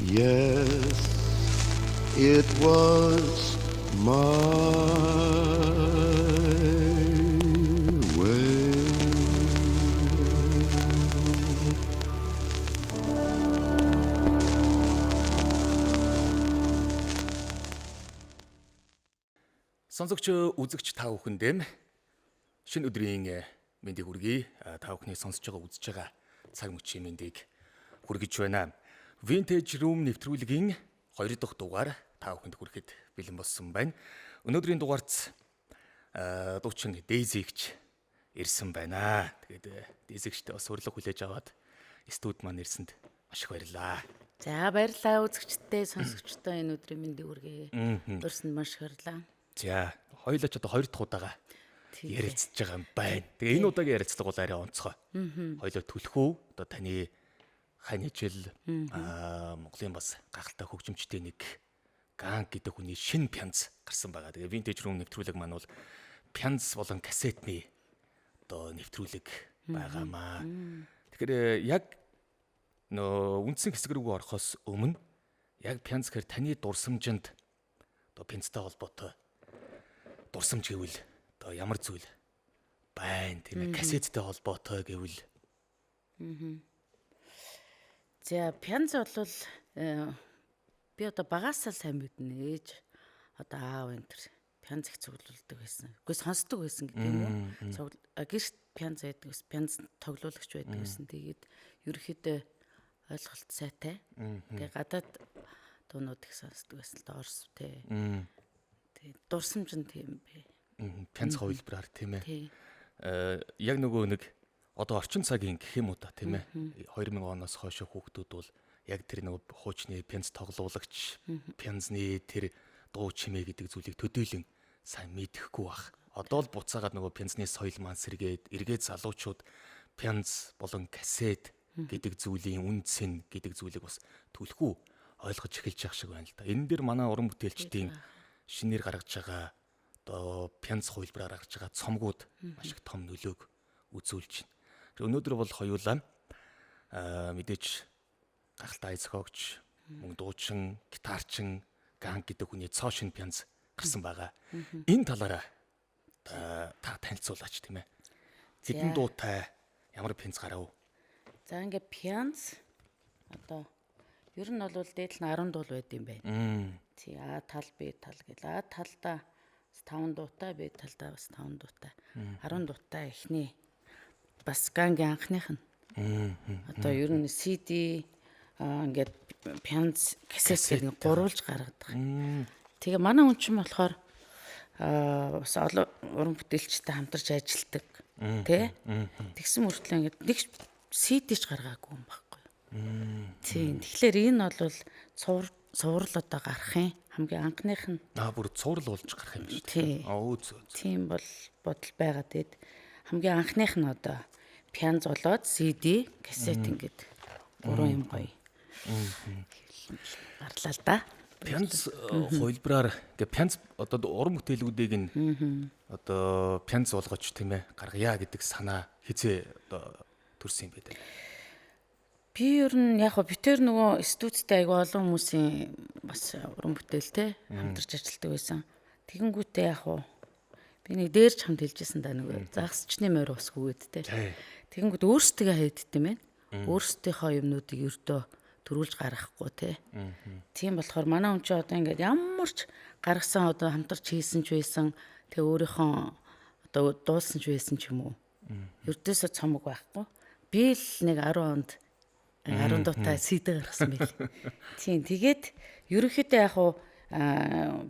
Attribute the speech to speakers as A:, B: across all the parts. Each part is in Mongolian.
A: Yes, it was my way.
B: Сонсогч үзэгч та бүхэндээ шинэ өдрийн мэндийг хүргэе. Та бүхний сонсож байгаа үзэж байгаа цаг мөчийн мэндийг хүргэж байна. Vintage Room нэвтрүүлгийн 2 дахь дугаар та бүхэнд хүрэхэд бэлэн болсон байна. Өнөөдрийн дугаарт дуучин Daisy-гч ирсэн байна. Тэгээд Daisy-гчтэй бас урилга хүлээж аваад студ маань ирсэнд маш их баярлалаа.
C: За баярлалаа үзэгчдээ, сонсогчдоо энэ өдрийн мэндийг хүргэе. Өрсөнд маш их баярлалаа.
B: За, хоёулаа ч одоо 2 дахь удаага ярилцж байгаа юм байна. Тэгээ энэ удаагийн ярилцлага бол арай онцгой. Хоёулаа түлхүү одоо таны хань хижил Монголын бас гахалтай хөгжимчтэй нэг Ганг гэдэг хүний шинэ пянз гарсан байгаа. Тэгээ Vintage Room нэвтрүүлэг маань бол пянз болон кассетны одоо нэвтрүүлэг байгаамаа. Тэгэхээр яг нөө үндсэн хэсэг рүү орохоос өмнө яг пянз гэхэр таны дурсамжинд одоо пянзтай холбоотой дурсамж гэвэл одоо ямар зүйл байна тийм ээ, кассеттэй холбоотой гэвэл.
C: За пянз бол би одоо багасаа сайн мэднэ. Ээж одоо аав энэ төр пянз их цуглуулдаг байсан. Үгүй сонсдог байсан гэдэг юм уу? Гэрт пянз байдаг ус, пянз тоглуулагч байдаг байсан. Тэгээд ерөөхдөө ойлголт сайтай. Тэгээд гадаад дуунууд их сонсдог байсан л да, орс тий. Тэгээд дурсамж нь тийм бэ.
B: Пянз хувилбараар тийм ээ. Яг нөгөө нэг одоо орчин цагийн гэх юм уу та тийм ээ. 2000 оноос хойш хүүхдүүд бол яг тэр нөгөө хуучны пянз тоглуулагч, пянзны тэр дуу чимээ гэдэг зүйлийг төдийлөн сайн мэдэхгүй баг. Одоо л буцаагаад нөгөө пянзны соёл маань сэргээд эргээд залуучууд пянз болон кассет гэдэг зүйлийн үндсэн гэдэг зүйлийг бас түлхүү ойлгож эхэлж байгаа шиг байна л да. Энэ дэр манай уран бүтээлчдийн шинээр гаргаж байгаа одоо пянз хувилбараар гаргаж байгаа цомгууд маш их том нөлөөг үзүүлж байна. Өнөөдөр бол хоёулаа мэдээж гахалтай зохиогч, мөн дуучин, гитарчин Ганг гэдэг хүний цоо шин пянз гарсан байгаа. Энэ талаараа та танилцуулаач тийм ээ. Хэдэн дуутай ямар пянз гарав?
C: За ингээ пянз одоо ер нь бол дээд нь 10 дуу байд юм байна. Тий А тал Б тал гэл А талдаа 5 дуутай, Б талдаа бас 5 дуутай. 10 дуутай эхний бас Гангийн анхных нь. Одоо ер нь CD ингээд пянз кассет гэдэг гурвуулж гаргадаг. Тэгээ манай хүн чинь болохоор бас олон уран бүтээлчтэй хамтарч ажилладаг тий. Тэгсэн мөртлөө ингээд нэг CD-ч гаргаагүй юм байхгүй. Тийм. Тэгэхээр энэ бол цуврал одоо гарахын хамгийн анхных нь.
B: Бүр цуврал болж гарах юм шүү
C: дээ. Тийм бол бодол байгаа дээ. Хамгийн анхных нь одоо пянз болоод CD, кассет ингээд гурван юм гоё. Гарлаа л да.
B: Пянз хувилбараар ингээ пянз одоо уран бүтээлүүдийг нь одоо пянз болгож тийм ээ гаргая гэдэг санаа хизээ одоо төрсэн юм бэ?
C: Би ер нь яг битэр нөгөө студидтэй аяга олон хүмүүсийн бас уран бүтээлтэй хамтарч ажилладаг байсан. Тэгэнгүүтээ яг би нэг дээрч хамт хэлжсэн да нөгөө загсчны морь усгүй гэдтэй. Тэгэнгүүт өөрсдөө хийддэм байх. Өөрсдийнхөө юмнуудыг ердөө төрүүлж гаргахгүй тий. Тийм болохоор манай хүн чи одоо ингээд ямар ч гаргасан одоо хамтарч хийсэн ч байсан, тэгээ өөрийнхөө одоо дуулсан ч байсан ч юм уу. Ердөөсөө цомог байхгүй. Би л нэг 10 онд 10 дуутай CD гаргасан байл. Тийм тэгээд ерөнхийдөө яг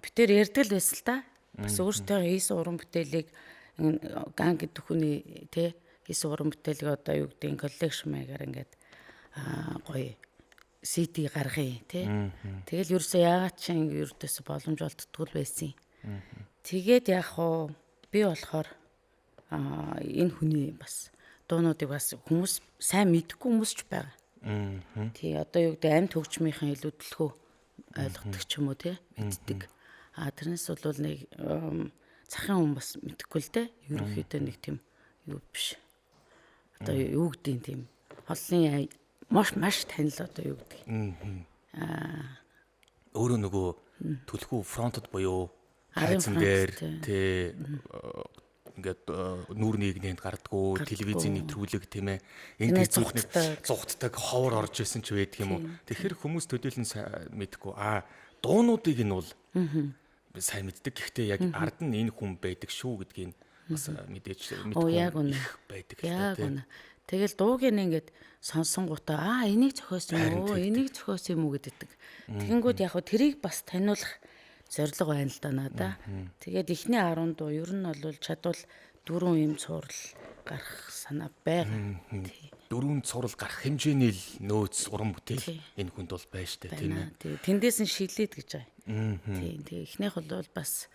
C: битэр ярьдаг л байсан л да. Бас өөртөө хийсэн уран бүтээлийг Ганг гэдэг хүний тий хийсэн уран бүтээлийг одоо юу гэдэг коллекшн маягаар ингээд гоё CD гаргая тий. Тэгэл ерөөсөө яагаад ч ердөөсөө боломж олддгүй байсан. Тэгээд яг би болохоор энэ хүний бас дуунуудыг бас хүмүүс сайн мэдхгүй хүмүүс ч байгаа. Тий одоо юу гэдэг амьд хөгжмийнхэн илүү төлхөө ойлгодог ч юм уу тий мэддэг. Тэрнээс бол нэг захын хүн бас мэдхгүй л дээ. Ерөнхийдөө нэг тийм юу биш. Одоо юу гэдэг тийм холны маш танил одоо юу гэдэг.
B: Өөрөө нөгөө түлхүү фронтод буюу
C: Арын
B: хайцан
C: фронт,
B: дээр
C: тий.
B: тий ингээд нүүр нэгнэнд гардггүй телевизийн нэвтрүүлэг тийм ээ энэ
C: Тэрнээ
B: зүйлийг
C: зугтдаг.
B: зугтдаг ховор орж исэн ч байдаг юм уу. Тэгэхээр хүмүүс төдийлөн мэдгүй дуунуудыг нь бол сайн мэддэг. Гэхдээ яг ард нь энэ хүн байдаг шүү гэдгийг бас мэдээж
C: яг үнэ.
B: байдаг
C: Яг
B: тий.
C: үнэ. Тэгэл дууг нь ингээд сонсонгуудаа энийг зохиосон юм уу? Энийг зохиосон юм уу гэдэг. Тэгэнгүүт яг хөө тэрийг бас таниулах зорилго байна л да надаа. Тэгээд эхний 10 дуу ер нь бол чадвал 4 юм цуврал гарах санаа байгаа. Тий.
B: 4 цуврал гарах хэмжээний л нөөц уран бүтээл энэ хүнд бол байна штэ тийм ээ.
C: Тий. Тэндээс нь шилээд гэж байгаа. Тий. Тэгээ эхнийх бол бас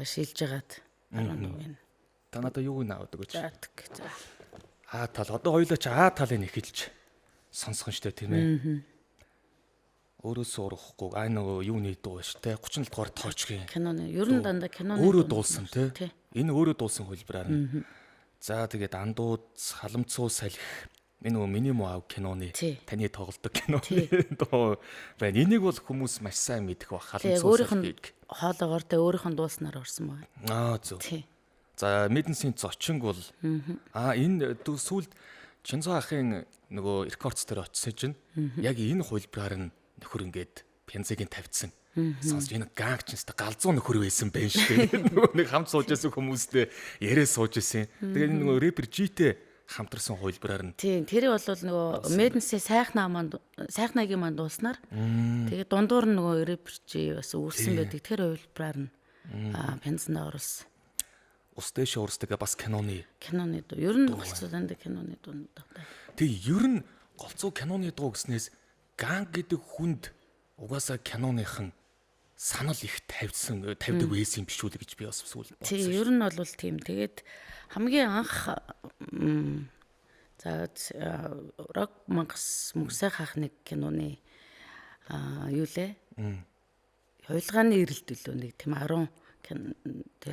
C: шилж ягаад 10 дуу байна.
B: Та надаа юу наадаг гэж.
C: Заадаг.
B: Тал одоо хоёулаа чи талыг эхэлж сонсгон штэ тийм ээ. Өөрөөсөө урахгүй нөгөө юуны дуу ш тэ 37 дугаар тоочгийн
C: Киноны ер нь дандаа киноны
B: өөрөө дуулсан тий.
C: Тий.
B: Энэ өөрөө дуулсан хөлбраар нь. За тэгээд андууд халамцуу салхи энэ нөгөө миний муу киноны
C: Тий.
B: таны тоглодог киноны дуу байна. Энийг бол хүмүүс маш сайн мэдэх ба
C: Тэгээ
B: халамцуу
C: өөрийнх нь
B: салхиг.
C: хоолоогоор тэ өөрийнх нь дууснаар орсон байна.
B: Зөв.
C: Тий.
B: За Мэдэнсийн зочин бол энэ сүүлд Чинзо ахын нөгөө рекордс дээр очисон чинь яг энэ хөлбраар нь нөхөр ингээд пянцыг нь тавьдсан. Сонсож энэ гангчнастай галзуу нөхөр байсан байх шүү дээ. Нөгөө нэг хамт сууж байсан хүмүүстэй яриа сууж байсан. Тэгээд нөгөө рэпер Житэй хамтарсан хөлбраар нь.
C: Тийм тэр бол нөгөө Мэдэнсийн сайхнагийн манд дууснаар тэгээ дундуур нь нөгөө рэперчи бас үүрсэн байдаг. Тэр хувилбараар нь пянцнаа оруулсан.
B: Ус дэше уурсдаг бас киноны.
C: Киноны дуу. Ер нь голцоо дандаа киноны дуу даа.
B: Тэг ер нь голцоо киноны дуу гэснээс ганг гэдэг хүнд угаасаа киноныхан санал их тавьдаг байсан юм биш үү гэж би бас сүүл бодсон.
C: Тийм ер нь бол тийм. Тэгээд хамгийн анх рок мангас мөсөө хахныг киноны юу лээ? Хуйлгааны эрэлт билүү нэг тийм 10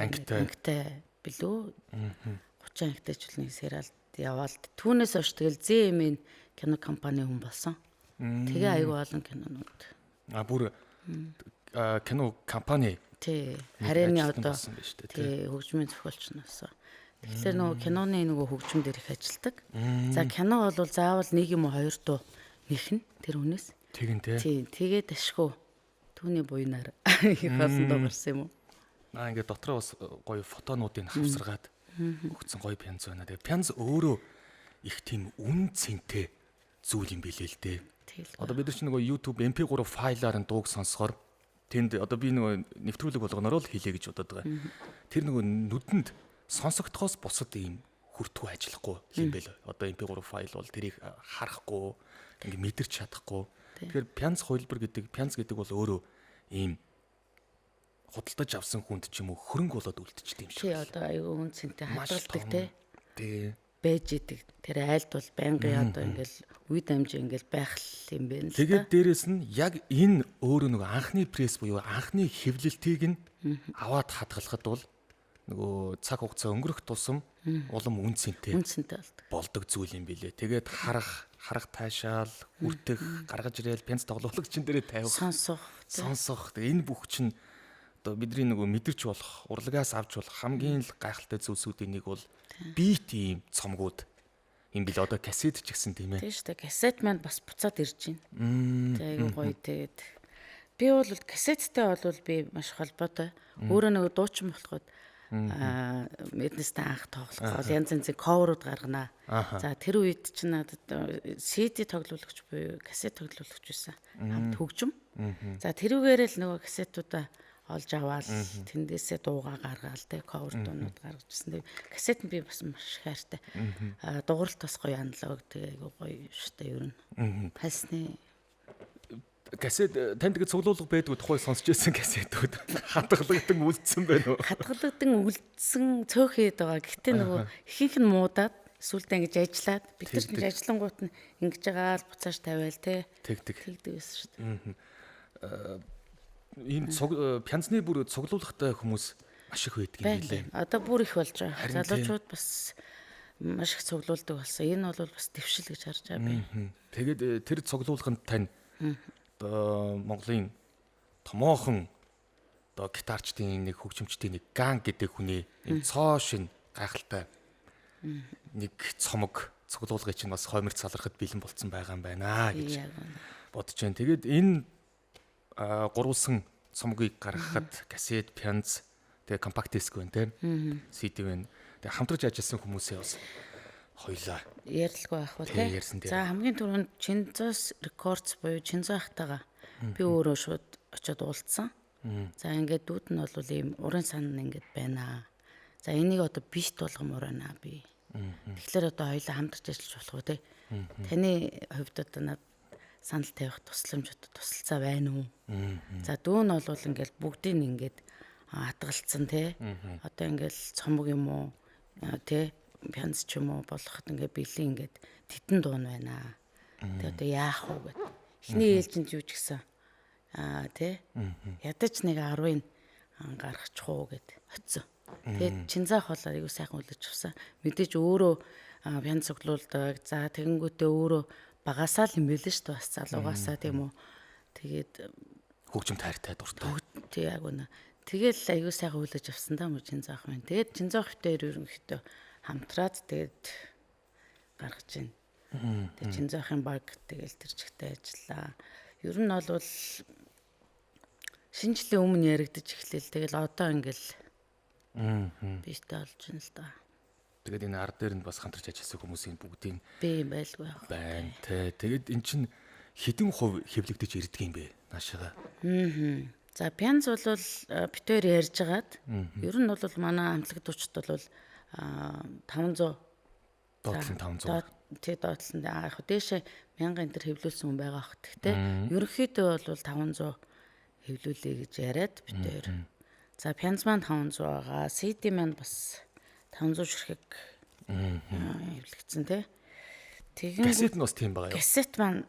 C: ангитай билүү? 30 ангитай ч нэг сериалд яваал. Түүнээс хойш тэгэл ZM-ийн кино компани хүн болсон. Тэгээ аюу олон кинонууд.
B: Бүр кино компани.
C: Тий. Харины одоо тий хөгжмийн зохиолч нас. Тэгэхээр нөгөө киноны нөгөө хөгжим дээр их ажилдаг. За кино бол заавал нэг юм уу хоёр дуу нэхнэ тэр хүнээс.
B: Тэгин тий.
C: Тий. Тэгээд ашгүй түүний буйнаар их болсон дуу гарсан юм уу?
B: Ингээд дотроо бас гоё фотонуудыг хавсаргаад өгсөн гоё пянз байна. Тэгээ пянз өөрөө их тийм үн цэнтэй зүйл юм билээ л дээ. Одоо бид нар ч нөгөө YouTube MP3 файлаар нь дууг сонсохоор тэнд одоо би нөгөө нэвтрүүлэг болгоноор л хийлээ гэж бодоод байгаа. Тэр нөгөө нүдэнд сонсогдохоос бусад ийм хүртгүй ажиллахгүй юм байл. Одоо MP3 файл бол тэрийг харахгүй, ингээ мэдэрч чадахгүй. Тэгэхээр пянз гэдэг бол өөрөө ийм худалдаж авсан хүнд ч юм уу хөрөнгө болоод үлдчихдэг юм шиг.
C: Тий одоо аюу үн цэнтэй хадгалдаг
B: тий.
C: Байж идэг. Тэр айлд бол байнгын одоо ингээл үе дамжи ингээл байх юм байна л да.
B: Тэгээд дээрэс нь яг энэ өөрөө нөгөө анхны пресс буюу анхны хэвлэлтийг нь аваад хадгалахад бол нөгөө цаг хугацаа өнгөрөх тусам улам үн цэнтэй болдог зүйл юм билэ. Тэгээд харах таашаал, хүртэх, гаргаж ирээл пянц тоглоулагчин дээрээ тавих, сонсох. Энэ бүх чинь одоо бидний нөгөө мэдэрч болох, урлагаас авч болох хамгийн л гайхалтай зүйлсүүдийн нэг бол бит ийм цомгууд юм бил одоо кассет ч гэсэн тийм ээ.
C: Тийм шүү дээ. Кассет маань бас буцаад ирж байна. Тэгээд гоё тэгээд би бол кассеттэй бол би маш холбоотой. Өөрөө нөгөө дуучин болоход Мэднэстэй анх тоглох янз янзын коверууд гаргана. За тэр үед чинь надад CD тоглоулагч буюу кассет тоглоулагч байсан. Хамт хөгжим. За тэрүүгээрээ л нөгөө кассетуудаа олж аваад тэндээсээ дуугаа гаргаал тэ ковер дуунууд гаргажсэн. Тэгээ кассет нь би бас маш хайртай. Дууралт бас гоё аналог тэгээ айгу гоё штэ ер нь. Хайсны
B: кассет танд ингэ цуглуулга байдгүй тухай сонсч байсан кассетүүд хадгалагдсан үлдсэн байна уу?
C: Хадгалагдсан үлдсэн цөөхээд байгаа. Гэхдээ нөгөө ихэнх нь муудаад сүултээ ингэж ажиллаад бид нар ингэж ажиллангуут нь ингэж байгаа л буцааж тавиал те. Тэгдэг байсан шүү дээ.
B: Энэ пянцны бүр цуглуулгатай хүмүүс маш их байдаг юм билээ.
C: Одоо бүр их болж байгаа. Залуучууд бас маш их цуглуулдаг болсон. Энэ бол бас дэвшил гэж харж байгаа би.
B: Тэгээд тэр цуглуулганд тань одоо Монголын томоохон одоо гитарчдын нэг хөгжимчдийн нэг Ган гэдэг хүний юм цоо шин гайхалтай нэг цомог цуглуулгыг чинь бас хойморт салрахад бэлэн болцсон байгаа юм байна гэж бодож байна. Тэгээд энэ гурвалсан цомгийг гаргахад кассет, пянз, тэгээ компакт диск байна те. CD байна. Тэгээ хамтарч ажилласан хүмүүсээ бас хоёлаа
C: ярилгүй байх уу те. За хамгийн түрүүнд Чинзос Records буюу Чинзо ахтайгаа би өөрөө шууд очиод уулзсан. За ингээд дүүд нь бол ийм уран сан ингээд байна. За энийг одоо бишт болгомоор байна би. Тэгэхээр одоо хоёлаа хамтарч ажиллаж болох уу те. Таны хувьд одоо над санал тавих тусламж тусалцаа байна уу? За дүү нь бол ингээд бүгдийг ингээд хатгалцсан те. Одоо ингээд цомог юм уу те пянз ч юм уу болгоход ингээд бэлэн ингээд титэн дуун байна. Тэгээ одоо яах вэ гэд. Эхний ээлжинд юу ч гэсэн тий ядаж нэг 10-ыг гаргачих уу гэд хоцсон. Тэгээд Чинзаах бол айгуу сайхан үлээж авсан. Мэдээж өөрөө пянз цуглуулдаг. За тэгэнгүүтээ өөрөө багасаа л юм билээ шүү дээ бас залуугаасаа тийм үү. Тэгээд
B: хөгжим тайртай дуртай.
C: Тий айгуу нэ. Тэгэл айгуу сайхан үлээж авсан даа мөр Чинзаах маань. Тэгээд Чинзаах хөтөр ерөнхийдөө хамтраад тэгээд гаргаж байна. Тэгээд Чинзаахын баг тэгэл тэр чигтээ ажиллаа. Ер нь бол шинжлэх өмнө яригдаж эхлэв. Тэгэл одоо ингээл биштэй болж байна л да.
B: Тэгээд энэ ард дээр нь бас хамтарч ажилласан хүмүүсийн бүгдийн
C: би байлгүй
B: байна. Тэгээд эн чинь хэдэн хувь хэвлэгдэж ирдэг юм бэ? Наашаага.
C: За пянз бол битээр ярьж агаад ер нь бол манай амтлаг дуучид бол 500
B: доотлон 500.
C: Тэ доотлон яг дээшээ 1000 энэ төр хэвлүүлсэн хүн байгаа хөх. Тэгтээ ерөнхийдөө бол 500 хэвлүүлээ гэж яриад битээр. За пянз маань 500 байгаа. CD маань бас 500 ширхэг хэвлэгдсэн тий.
B: Тэгин кассет нь бас тийм байгаа юу?
C: Кассет маань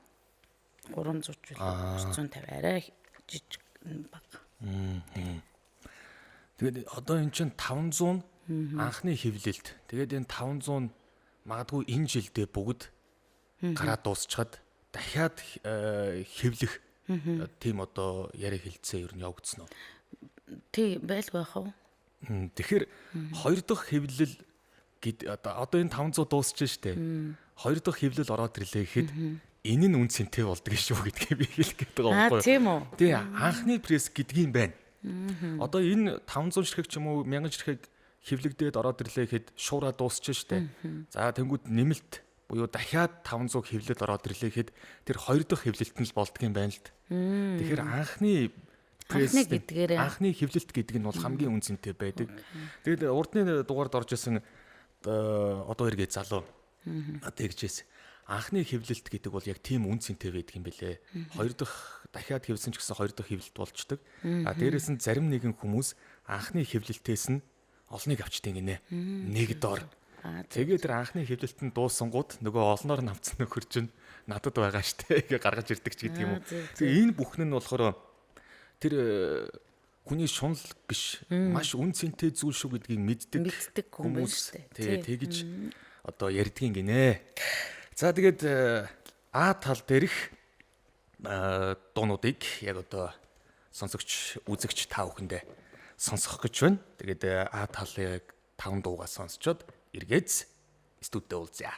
C: 300 ч үл 350 арай жижиг бага.
B: Тэгээд одоо эн чинь 500 анхны хэвлэлт. Тэгээд энэ 500 магадгүй энэ жилдээ бүгд гараад дуусчаад дахиад хэвлэх тийм одоо яриа хэлцээ ер нь явагдсан уу?
C: Тий байлгүй байх уу?
B: Тэгэхээр хоёр дахь хэвлэл одоо энэ 500 дуусчихжээ штэ. Хоёр дахь хэвлэл ороод ирлээ гэхэд энэ нь үн цэнтэй болдог шүү гэдгийг би хэлэх гээд байгаа байхгүй юу?
C: Тийм үү?
B: Тий, анхны пресс гэдгийг байна. Одоо энэ 500 ширхэг ч юм уу 1000 ширхэг хэвлэгдээд ороод ирлээ гэхэд шуураа дуусчихжээ штэ. За тэнгууд нэмэлт буюу дахиад 500 хэвлэл ороод ирлээ гэхэд тэр хоёр дахь хэвлэлт нь л болдго юм байна л д. Тэгэхээр анхны анхны хэвлэлт гэдэг нь бол хамгийн үн цэнтэй байдаг. Тэгээд урдны дугаард орж исэн одоо эргээ залуу тэгжээс анхны хэвлэлт гэдэг бол яг тийм үн цэнтэй байдаг юм бэлээ. Хоёр дахь дахиад хэвлсэн ч гэсэн хоёр дахь хэвлэлт болчдөг. Дээрээс нь зарим нэгэн хүмүүс анхны хэвлэлтээс нь олныг авчдаг гинэ. Нэг дор. Тэгээд тэр анхны хэвлэлтэнд дуусангууд нөгөө олноор нь авцсан нөхөр чинь надад байгаа штэ гэж гаргаж ирдэг ч гэдэг юм уу. Тэгээ энэ бүхэн нь болохоор тэр хүний шунал биш маш үн цэнтэй зүйл шүү гэдгийг мэддэг хүмүүс тэгж одоо ярьдгийн гинэ. За тэгээд А тал дээрх дуунуудыг яг одоо сонсогч үзэгч та бүхэндээ сонсох гэж байна. Тэгээд А талыг 5 дуугаа сонсчоод эргээд студид уулзъя.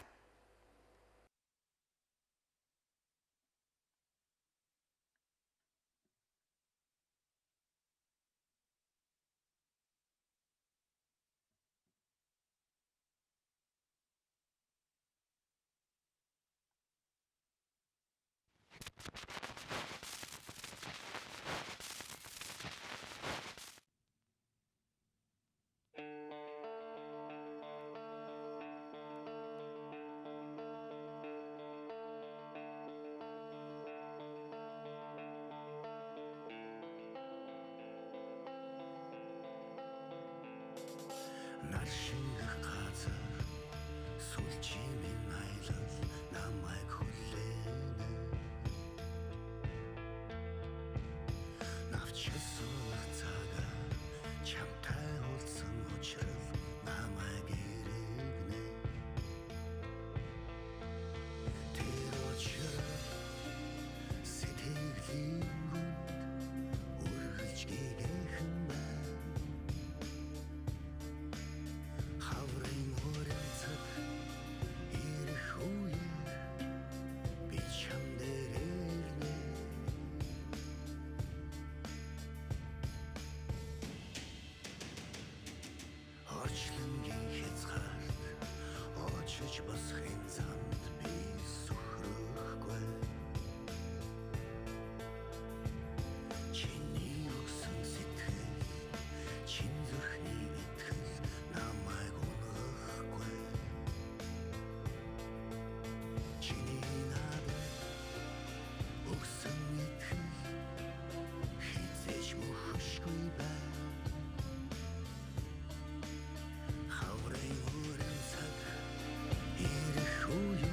A: Орчлонгийн хязгаарт очиж босхын замд би сөхрөхгүй. Чиний өгсөн сэтгэл, чин зүрхний итгэл намайг унахгүй. Чиний надад өгсөн итгэл хизээж мөхөшгүй бай. Хаврын өрн цаг ирэх үе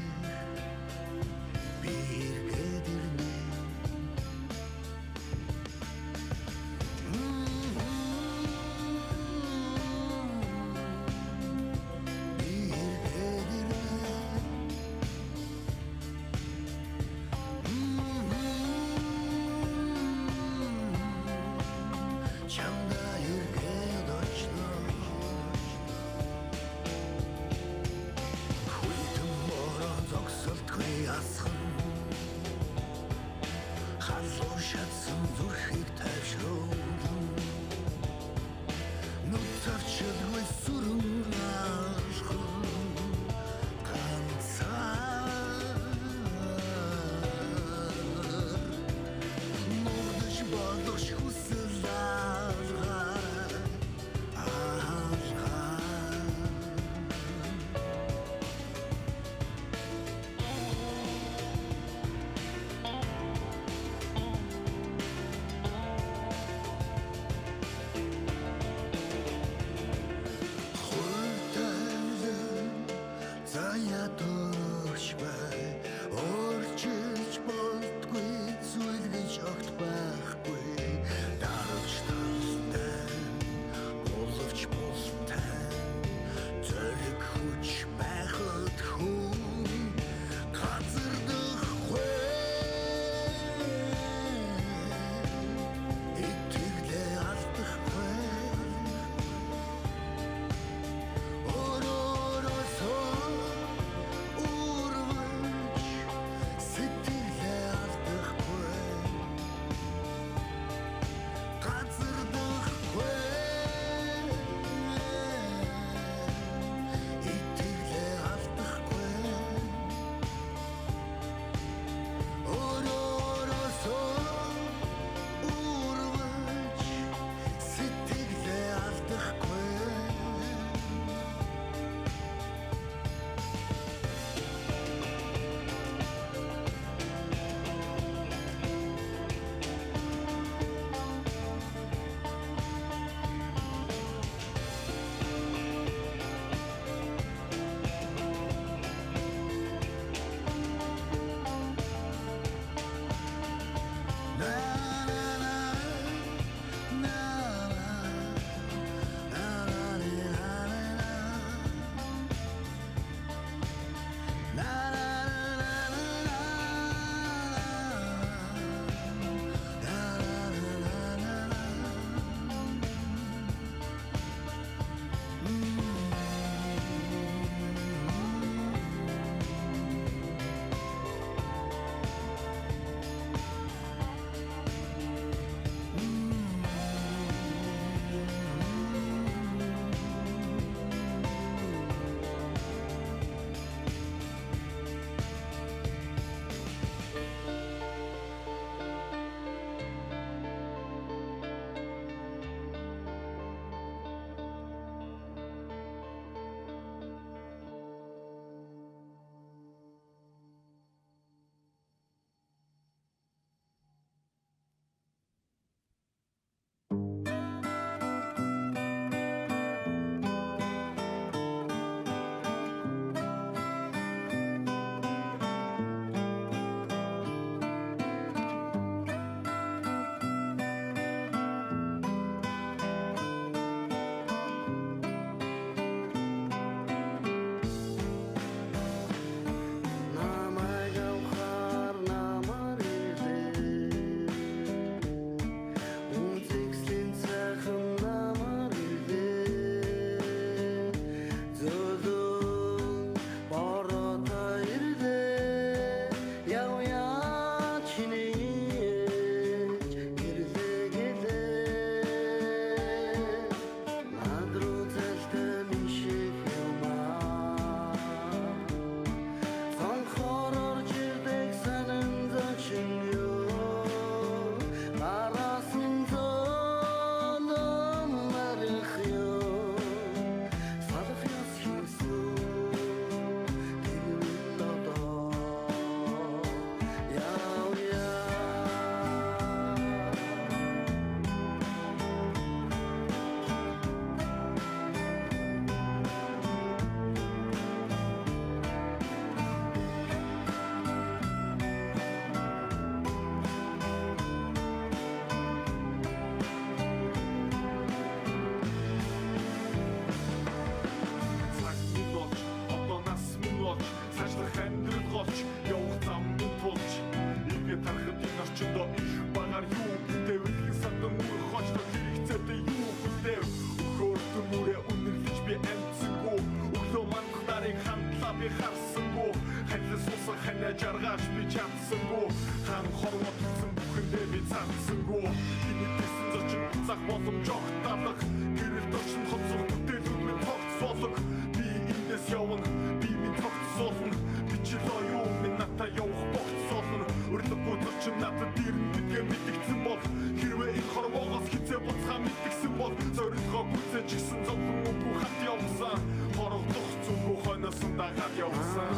D: жаргаж би чадсангүй хаан хорвоотсон бүхэндээ би цадсангүй энэ дэсэн зочин цаг боломж огталах гэрэл дорчин хоцрох бүтээлүүд минь тогтсоолог би эндээс явна би минь тогтсоолно би ч лоо минь ната явах тогтсоолно өрлөггүй зочин надад дэрэн гэдгээ мэдгдсэн бол хэрвээ энэ хорвоогоос хизээ буцхаа мэдгсэн бол зорилгоо гүйцэж гисэн зовлон үгүй хат явсан хорогдох зүгөө хойноос дагаад явсан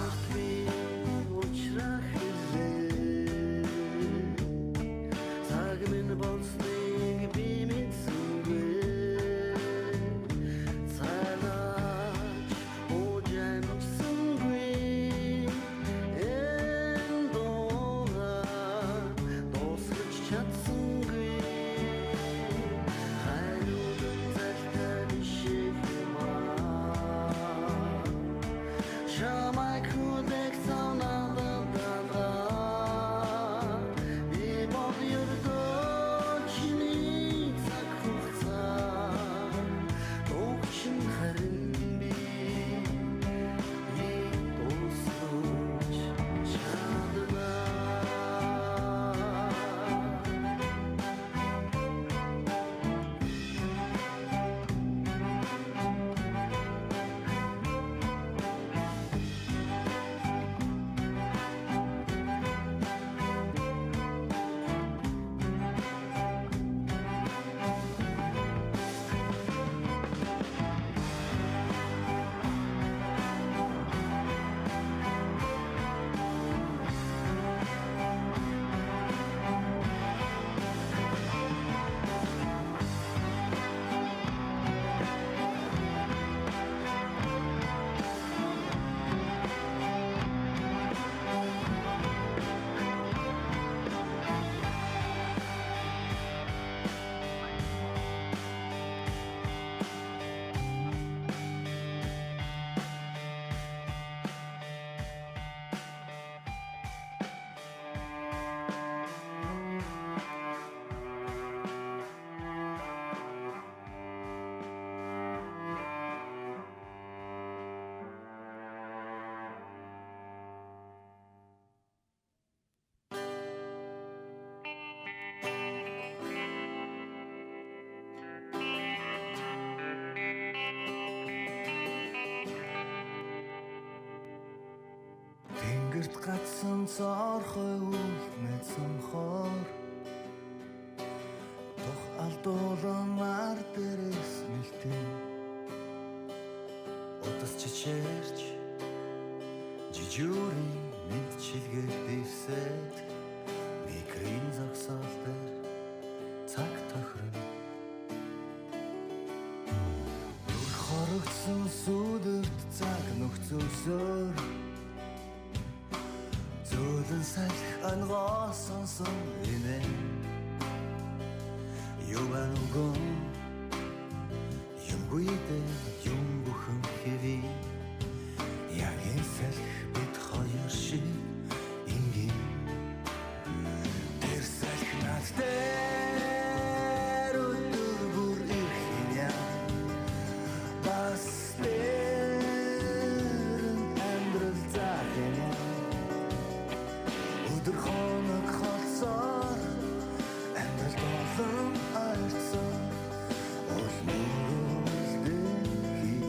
A: Тэнгэрт гацсан цорхой үлдмэд сонхоор тох алдуулан нар дээрээс мэлтэн Утас чичээрч жижүүрийн мэдчилгээ дэвсэт микрийн зогсоол дээр цаг тохирно Нүр хорогдсон сүдэрт цаг нөхцөлсөөр Зөөлөн салх ангоо сонсон инэ Юуган угон Юмгүйдэ юм бүхэн хэви Ягийн салх бит хоёр шиг ингийн Тэр салх над дээр өдөр бүр ирхэн яа Бас дэрэн амьдрал заахын Өдөр хоног холсоор амьдрал болон ойрцоо Ул мөрөлдөн хий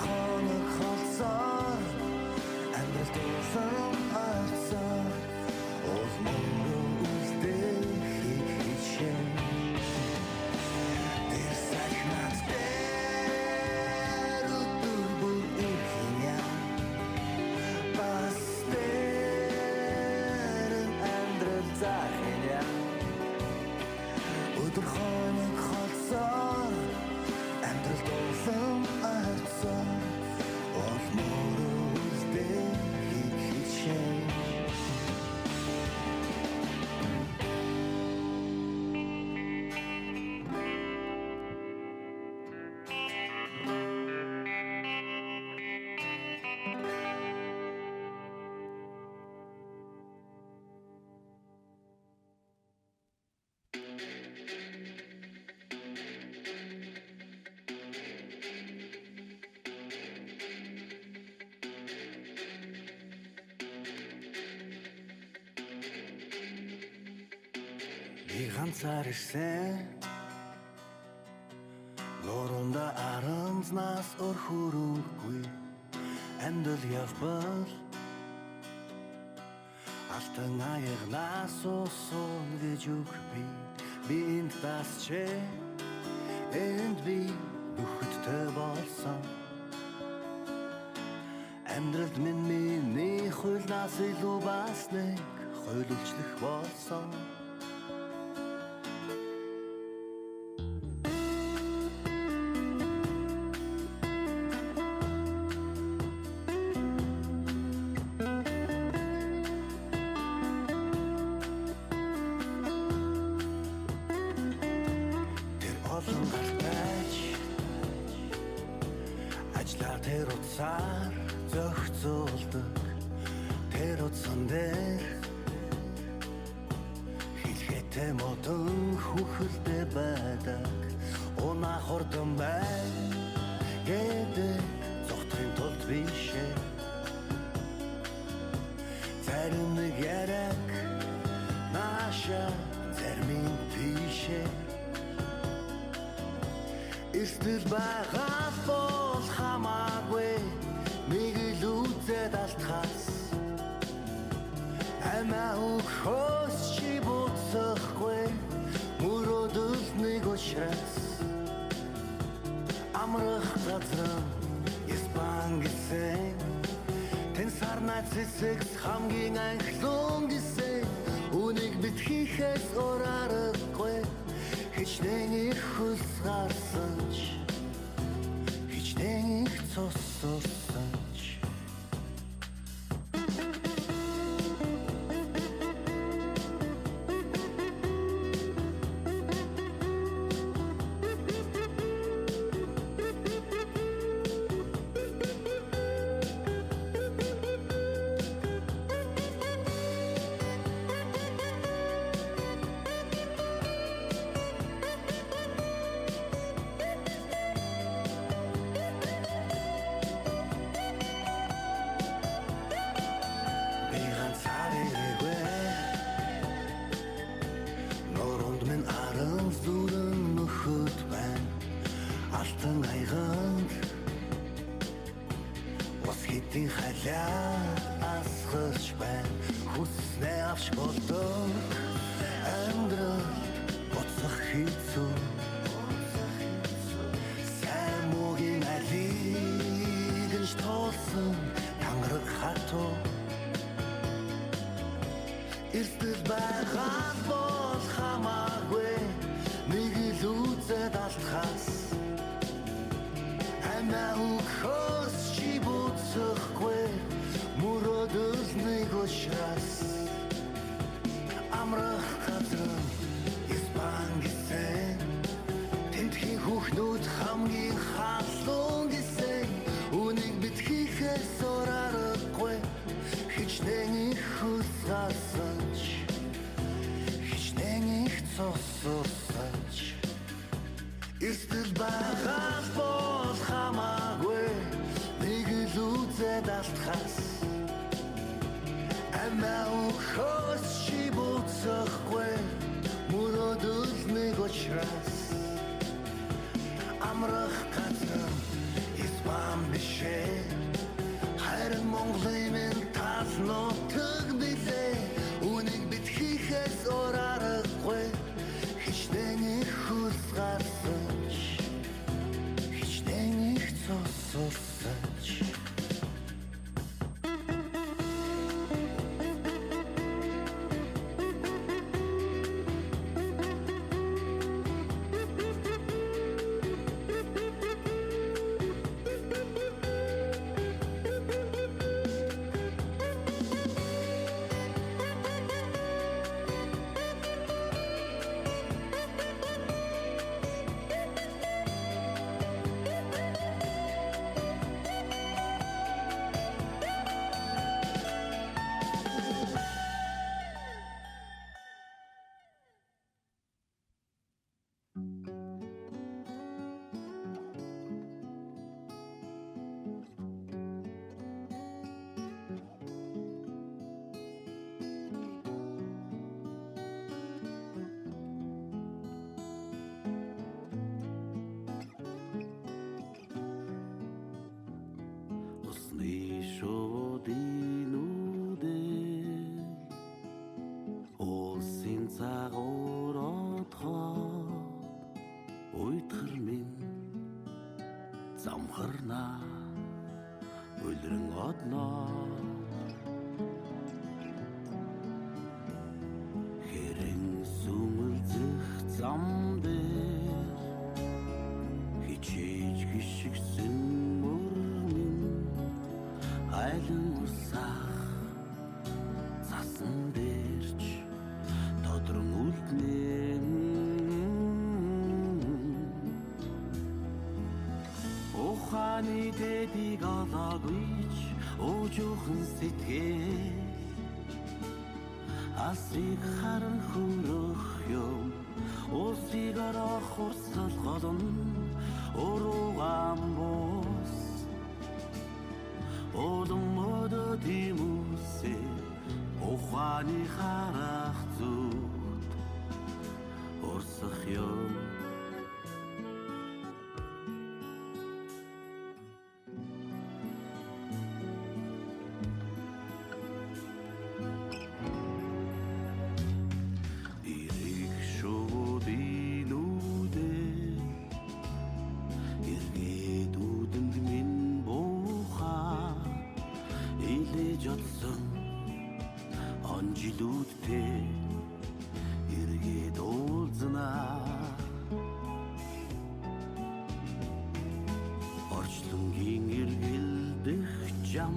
A: хоног холцоор амьдрал дуусан арцсан ол мөнгө үлдээ хичээ тэр сахнат дээр үтүбүр ирхиня бас дээр амьдрал захиня өдөр хоног холцоор амьдрал дуусан арцсан ол мөнгө үлдээ хичээ Би ганцаар ирсэн Лорунда аранзнаас ор хүрүүгүй Амьдрал явбал Алтан аягнаас усон гэж үг би энд тасчээ Энд би бүхэдтэй болсон Амьдралд миний хуйлнаас илүү бас нэг хууль үйлчлэх болсон Ажлаар тэр утсаар зохицуулдаг Тэр утсан дээр Хэлхээтэй модон хүүхэлдэй байдаг Унаа хордон бай гэдэг Зогтхын тулд бишээ Зарим нэг яраг Нааша зармын бишээ Эртэл байгаа бол хамаагүй Нэг л үзээд алтхаас Амаа өгөхөөс чи буцахгүй Мөрөөдөл нэг учраас Амрах газар Испан гэсэн Тэн сарнаа цэцэгс хамгийн анхлон гэсэн Үнийг бит хийхээс ор аргагүй Хичнээн их хөлс гарсан ч Хичнээн их цус суусан ч Алтан айганд Бас хэдийн халаа асгарч байна Хүснээ авч болдог Амьдрал боцох хийцүү Сайн муугийн алийг нь тоосон Тангараг хатуу Эртэл байгаа бол хамаагүй Нэг л үзээд алтхаас Амаа өгөхөөс чи буцахгүй Мөрөөдөл нэг учраас Амрах газар Испан гэсэн Тэнтхийн хүүхнүүд хамгийн халуун гэсэн Үнийг бит хийхээс ор аргагүй Хичнээн их хөлс гарсан ч Хичнээн их цус суусан ч Эртэл байгаа бол хамаагүй Нэг л үзээд алтхаас Амаа өгөхөөс чи буцахгүй Мөрөөдөл нэг учраас Амрах газар Испан биш замхарнаа үлрэн одноо хэрэн сүмэлзэх зам дээр хичээж гიშгсэн мөрмөн айлан усах засан дээрч тодрон үлднэ ухааны дэдийг олоогүйч уужуухан сэтгэл асыг харан хүрэх юм усыг арах хурцлал голон уруугаан бус одомодо димүсэ ухааны харах зүт урсах юм онжилүүдтэй эргээд уулзнаа орчлонгийн эргэлдэх жам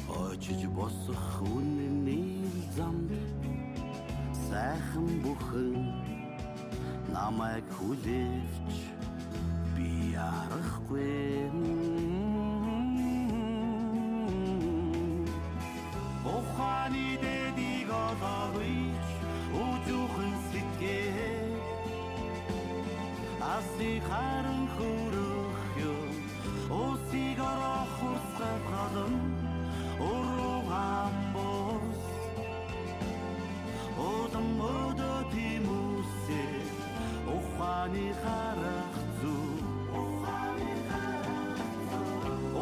A: очиж босох үнний замд сайхан бүхэн намайг хүлээвч би ярахгүй ухааны дэдийг олоогүйч уужуухан сэтгэл асыг харан хүрэх юм усыг арах хурцгай голон уруугаан бус одомодо димүсэ ухааны харах зүг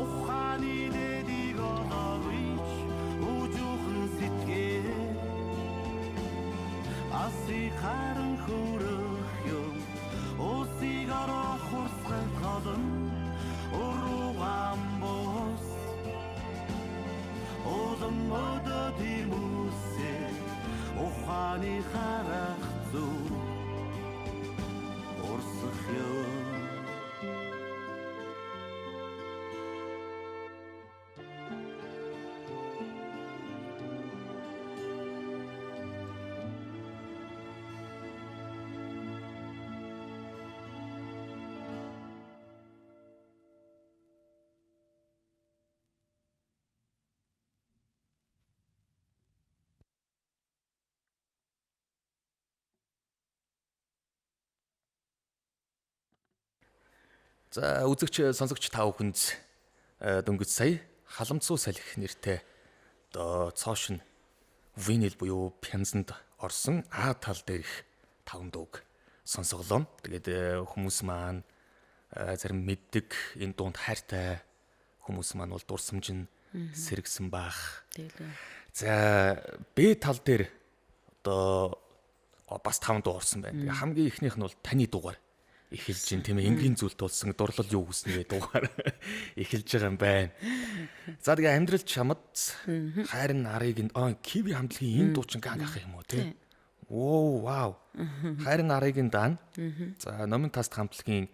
A: ухааны дэдийг олоогүйч асыг харан хүрэх юм усыг арах хурцгай голон уруугаан бус одомодо димүсэ ухааны харах зүг урсах юм
B: За үзэгч сонсогч та бүхэнд дөнгөж сая халамцуу салхи нэртэй одоо цоошин винил буюу пянзанд орсон А тал дээрх 5 дууг сонсголоо. Тэгээд хүмүүс маань зарим мэддэг энэ дуунд хайртай хүмүүс маань бол дурсамж нь сэргсэн баах. За Б тал дээр одоо бас 5 дуу орсон байна. Хамгийн ихнийх нь бол таны дуугаар эхэлж ин тийм энгийн зүйлд болсон дурлал юу гэснээ дуугаар эхэлж байгаа юм байна. За тэгээ амьдрал чамд хайрын нарыг киви хамтлагийн энэ дуу чинь ганг ах юм уу тий? Оо вау. Хайрын нарыг дан. За номын таст хамтлагийн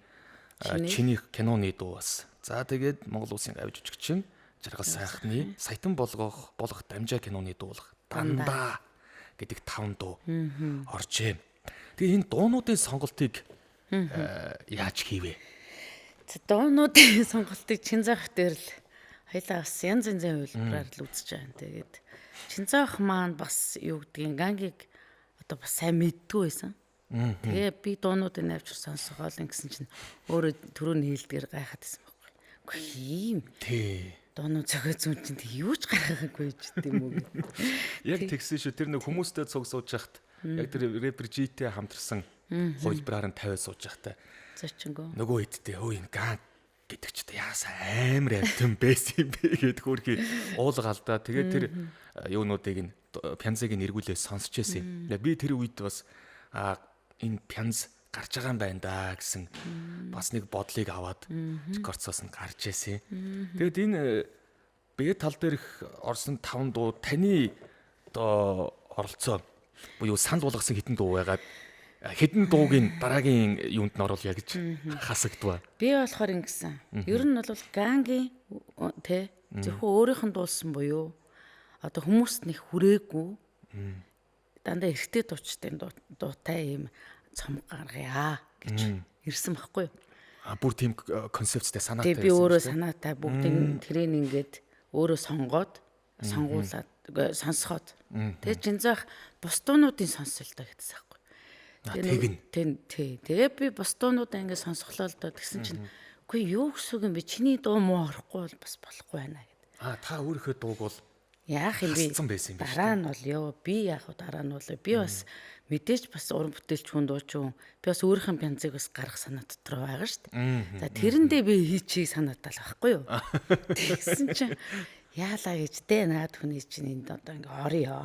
B: чиний киноны дуу бас. За тэгээд Монгол улсын гавь жүжигчин жаргал сайхны саятан болгох дамжаа киноны дуулах дандаа гэдэг 5 дуу оржээ. Тэгээ энэ дуунуудын сонголтыг яаж хийвэ?
C: Дуунуудын сонголтыг Чинзаах дээр л хоёлаа бас янз янзын хувилбараар л үзэж байгаа. Тэгээд Чинзаах маань бас юу гэдгийг гангийг одоо бас сайн мэддгүй байсан. Тэгээ би дуунуудын навчир сонсгоол ингэсэн чинь өөрөө түрүүний хэлдгээр гайхаад байсан байхгүй. Үгүй юм. Тий. Дуунууд цогоо зүүн чинь юу ч гайхаагүй ч гэдэм үү.
B: Яг тэгсэн шүү. Тэр нэг хүмүүстэй цуг сууж хахад яг тэр рэпер G-тэй хамтарсан хувилбараар нь тавиад сууж байхдаа
C: зочингөө
B: нөгөө хэдтэй өө энэ ганг гэдэг ч яасаа амар амтэн байсан юм бэ гэд хөрхи уулга алдаа. Тэгээд тэр юунуудыг нь пянзыг нь эргүүлээ сонсч байсан юм. Би тэр үед бас энэ пянз гарч байгаа юм байна да гэсэн бас нэг бодлыг аваад Скорцоос нь гарч ирсэн. Тэгээд энэ Б тал дээрх орсон 5 дуу таны одоо оролцоо буюу санал болгосон хэдэн дуу байгаад хэдэн дуугийн дараагийн юунд нь оруулъя гэж хасагдваа.
C: Би болохоор ингэсэн. Ер нь бол гангийн тэ зөвхөн өөрийнх нь дуулсан буюу одоо хүмүүст нэг хүрээгүй дандаа эргэтэй дуучдын дуутай юм цом гаргая гэж ирсэн байхгүй юу?
B: Бүр тийм концепттэй санаатай.
C: Тэг би өөрөө санаатай бүгдийг тэрийг ингээд өөрөө сонгуулад сонсоход. Тэгээ жинзаах бус дуунуудын сонсол та гэдсэн байхгүй. Тэгээ би бус дуунуудаа ингээд сонсголоо л доо тэгсэн чинь үгүй юу гэсэн юм бэ? Чиний дуу муу орохгүй бол бас болохгүй байна гэд.
B: Та өөрийнхөө дууг бол
C: яах юм бэ? Дараа нь бол ёо би яах вэ? Дараа нь бол би бас мэдээж бас уран бүтээлч хүн дуучгүй. Би бас өөрийнх нь пянзыг бас гаргах санаа дотор байгаа шүү дээ. За тэрэндээ би хийчихийг санаатай л байхгүй юу? Тэгсэн чинь яалаа гэж дээ наад хүний чинь энд одоо ингээ орё.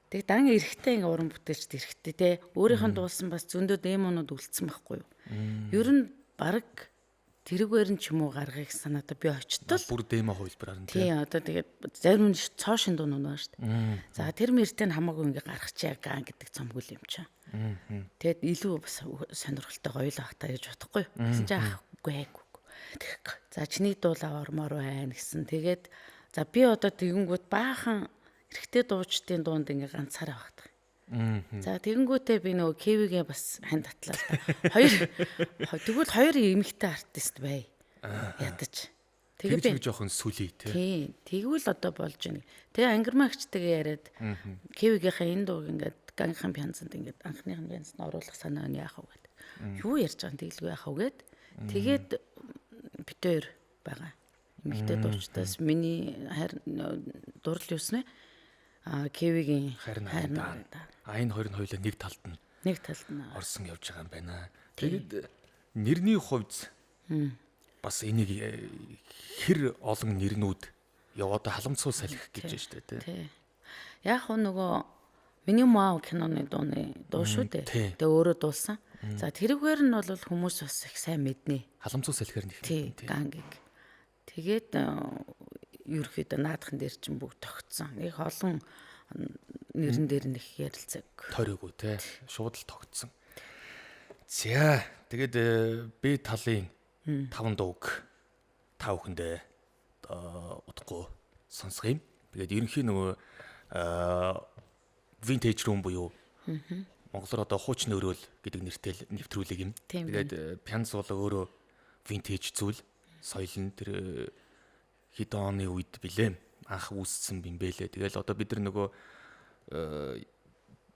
C: Тэг дан эрэхтэй ингээ уран бүтээлчд эрэхтэй те өөрийнх нь дуулсан бас зөндөө демонууд үлдсэн байхгүй юу? Ер нь баг тэрүүгээр нь ч юм уу гаргахыг санаатай би очтол
B: бүр демо хувилбараар нь
C: тий одоо тэгээд зарим нь цоо шин дуу нунаа шүү дээ. За тэр мэртэй нь хамаагүй ингээ гаргачихъя ган гэдэг цомгөл юм чаа. Тэгээд илүү бас сонирхолтой гоё л ахтаа гэж бодохгүй. Гэсэн чинь ахгүй айгүй. За чиний дуулаа ормоор байна гэсэн. Тэгээд за би одоо тэгэнгүүт баахан эрэгтэй дуучдын дуунд ингээ ганцаараа багтах. За тэгэнгүүтээ би нөгөө Кевигээ бас хань татлаа л да. Тэгвэл хоёр эмэгтэй артист бай. Ядаж.
B: Тэгээд би жоохон сүлий тий.
C: Тэгвэл одоо болж байна. Тэгээ ангирмагчтайгаа яриад Кевигийнхаа энэ дууг ингээд ганхан пянзанд ингээд анхныхын пянзанд оруулах санаа нь яах вэ гэдэг. Юу ярьж байгаа юм тэгэлгүй яах вэ гэд. Тэгээд битээр байгаа. Эмэгтэй дуучдаас миний дурал юуснэ? Кевигийн
B: харин энэ хоёр нь хоёулаа нэг талд нь орсон явж байгаа юм байна. Тэгээд нэрний хувьд бас энийг хэр олон нэрнүүд яваад халамцуул салхих гэж байна шүү дээ тий.
C: Яг нөгөө миний маа киноны дуу шүү дээ. Тэгээ өөрөө дуулсан. За тэрүүгээр нь бол хүмүүс бас их сайн мэднэ.
B: Халамцуул салхихэр нэг
C: тий гангийг. Тэгээд ерөөхдөө наадхан дээр чинь бүгд тогтсон. Их олон нэрэн дээр нэг ярилцаг.
B: Тойроогүй те. Шууд л тогтсон. За тэгээд B талын 5 дууг та бүхэндээ удахгүй сонсгоё. Тэгээд ерөнхийн нөгөө vintage room буюу монголоор одоо хуучны өрөөл гэдэг нэртэй нэвтрүүлэг юм. Тэгээд пянз бол өөрөө vintage зүйл. Соёл нь тэр хэдэн оны үед билээ анх үүссэн юм бэлээ. Тэгэл одоо бид нар нөгөө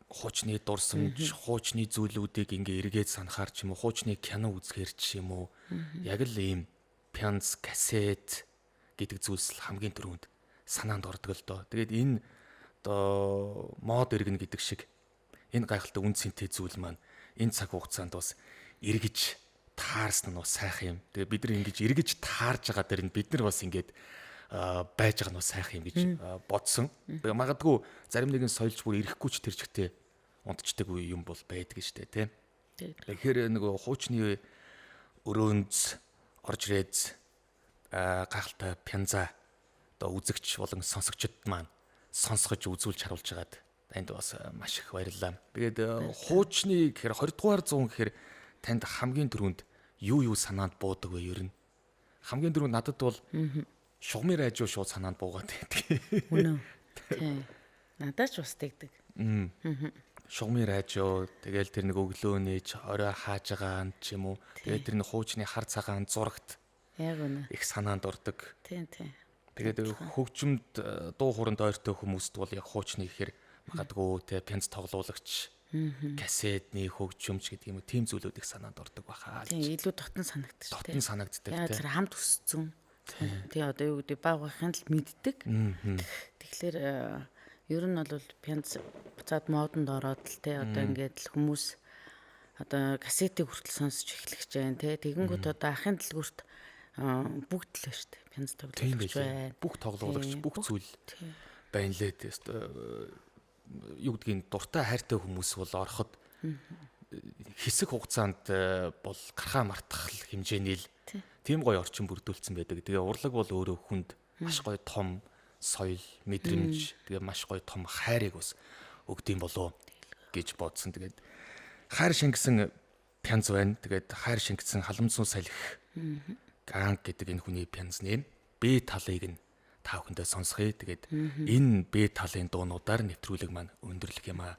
B: хуучны дурсамж, хуучны зүйлүүдийг ингээ эргээд санахаар ч юм уу, хуучны кино үзэхэр ч юм уу, яг л ийм пянз, касет гэдэг зүйлс хамгийн түрүүнд санаанд ордог л доо. Тэгээд энэ одоо мод эргэнэ гэдэг шиг энэ гайхалтай үн цэнтэй зүйл маань энэ цаг хугацаанд бас эргэж таарсан нь бас сайхан юм. Тэгээ бид нар ингэж эргэж таарж байгаа дээр нь бид нар бас ингэж байж байгаа нь бас сайхан юм гэж бодсон. Магадгүй зарим нэгэн соёлч бүр ирэхгүй ч тэр чигтээ унтчдаг юм бол байдаг штэ тий. Тэгэхээр нөгөө хуучны өрөөнц орж ирээд гахалтай пянза одоо үзэгч болон сонсогчд маань сонсгож үзүүлж харуулж байгаад энд бас маш их баярлалаа. Тэгээд хуучны гэхээр 20 дугаар зуун гэхээр танд хамгийн түрүүнд юу санаанд буудаг вэ ер нь? Хамгийн түрүүнд надад бол шугамын радио шууд санаанд буугаад байдаг.
C: Үнэн. Тий. Надад ч бас тэгдэг.
B: Шугамын радио тэгэл тэр нэг өглөөний орой хааж байгаа ч юм уу. Тэгээд тэр нэг хуучны хар цагаан зурагт
C: яг үнэ.
B: Их санаанд ордог.
C: Тий.
B: Тэгээд хөгжимд дуу хооронд ойртой хүмүүст бол яг хуучны гэхээр магадгүй те пянз тоглуулагч касетний хөгжимч гэдэг юм уу тийм зүйлүүд их санаанд ордог баха.
C: Тийм илүү дотн санагддаг.
B: Дотн санагддаг
C: тийм. Яг хамт өссөн. Тий одоо юу гэдэг баг байхын л мэддэг. Тэгэхээр ер нь бол пянз буцаад модонд ороод л те одоо ингээд л хүмүүс одоо касетыг хүртэл сонсож эхлэх гэж байна те. Тэгэнгүүт одоо ахын дэлгүүрт бүгд л байна шүү дээ. Пянз тоглуулагч байна.
B: Бүх тоглуулагч бүх зүйл байна лээ те. Юу гэдгийг дуртай хайртай хүмүүс бол ороход хэсэг хугацаанд бол гарахаа мартах хэмжээний л тийм гоё орчин бүрдүүлсэн байдаг. Тэгээ урлаг бол өөрөө хүнд маш гоё том соёл, мэдрэмж, тэгээ маш гоё том хайрыг бас өгдөм болов гэж бодсон. Тэгээд хайр шингэсэн пянз байна. Тэгээд хайр шингэсэн халамцсан салхи ганг гэдэг энэ хүний пянзны B талыг нь та бүхэндээ сонсгоё. Тэгээд энэ B талын дуунуудаар нэвтрүүлэг маань өндөрлөх юм аа.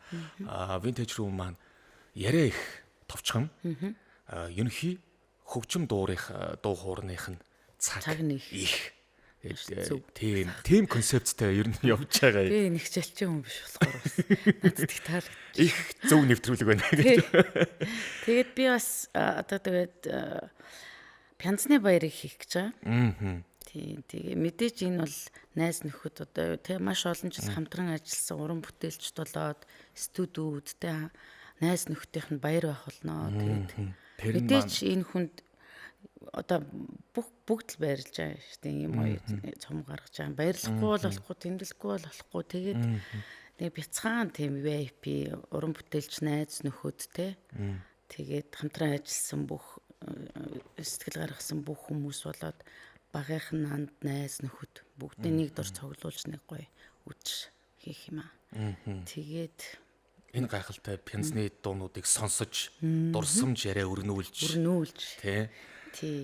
B: Vintage Room маань яриа их товчхон. Ерөнхий хөгжим дуу хуурных нь цаг их. Тийм концепттэй ер нь явж байгаа.
C: Би нэг жалчин хүн биш болохоор бас надад их таалагдчих.
B: Их зөв нэвтрүүлэг байна гэж.
C: Тэгээд би бас одоо тэгээд пянзны баярыг хийх гэж байгаа. Тэгээ мэдээж энэ бол найз нөхөд одоо тэг маш олон жил хамтран ажилласан уран бүтээлчд болоод студиуд тэг найз нөхдөийнх нь баяр байх болно. Тэгээд мэдээж энэ хүнд одоо бүгд л баярлж байгаа шүү дээ. Ийм гоё цом гаргаж байгаа. Баярлахгүй бол болохгүй, тэмдэглэхгүй бол болохгүй. Тэгээд нэг бяцхан тийм VIP уран бүтээлч найз нөхөд те. Тэгээд хамтран ажилласан бүх сэтгэл гаргасан бүх хүмүүс болоод багийнх нь анд найз нөхөд бүгдийг нэг дор цуглуулж нэг гоё үтш хийх юм аа. Тэгээд
B: энэ гайхалтай пянзны дуунуудыг сонсож дурсамж яриа өрнүүлж тий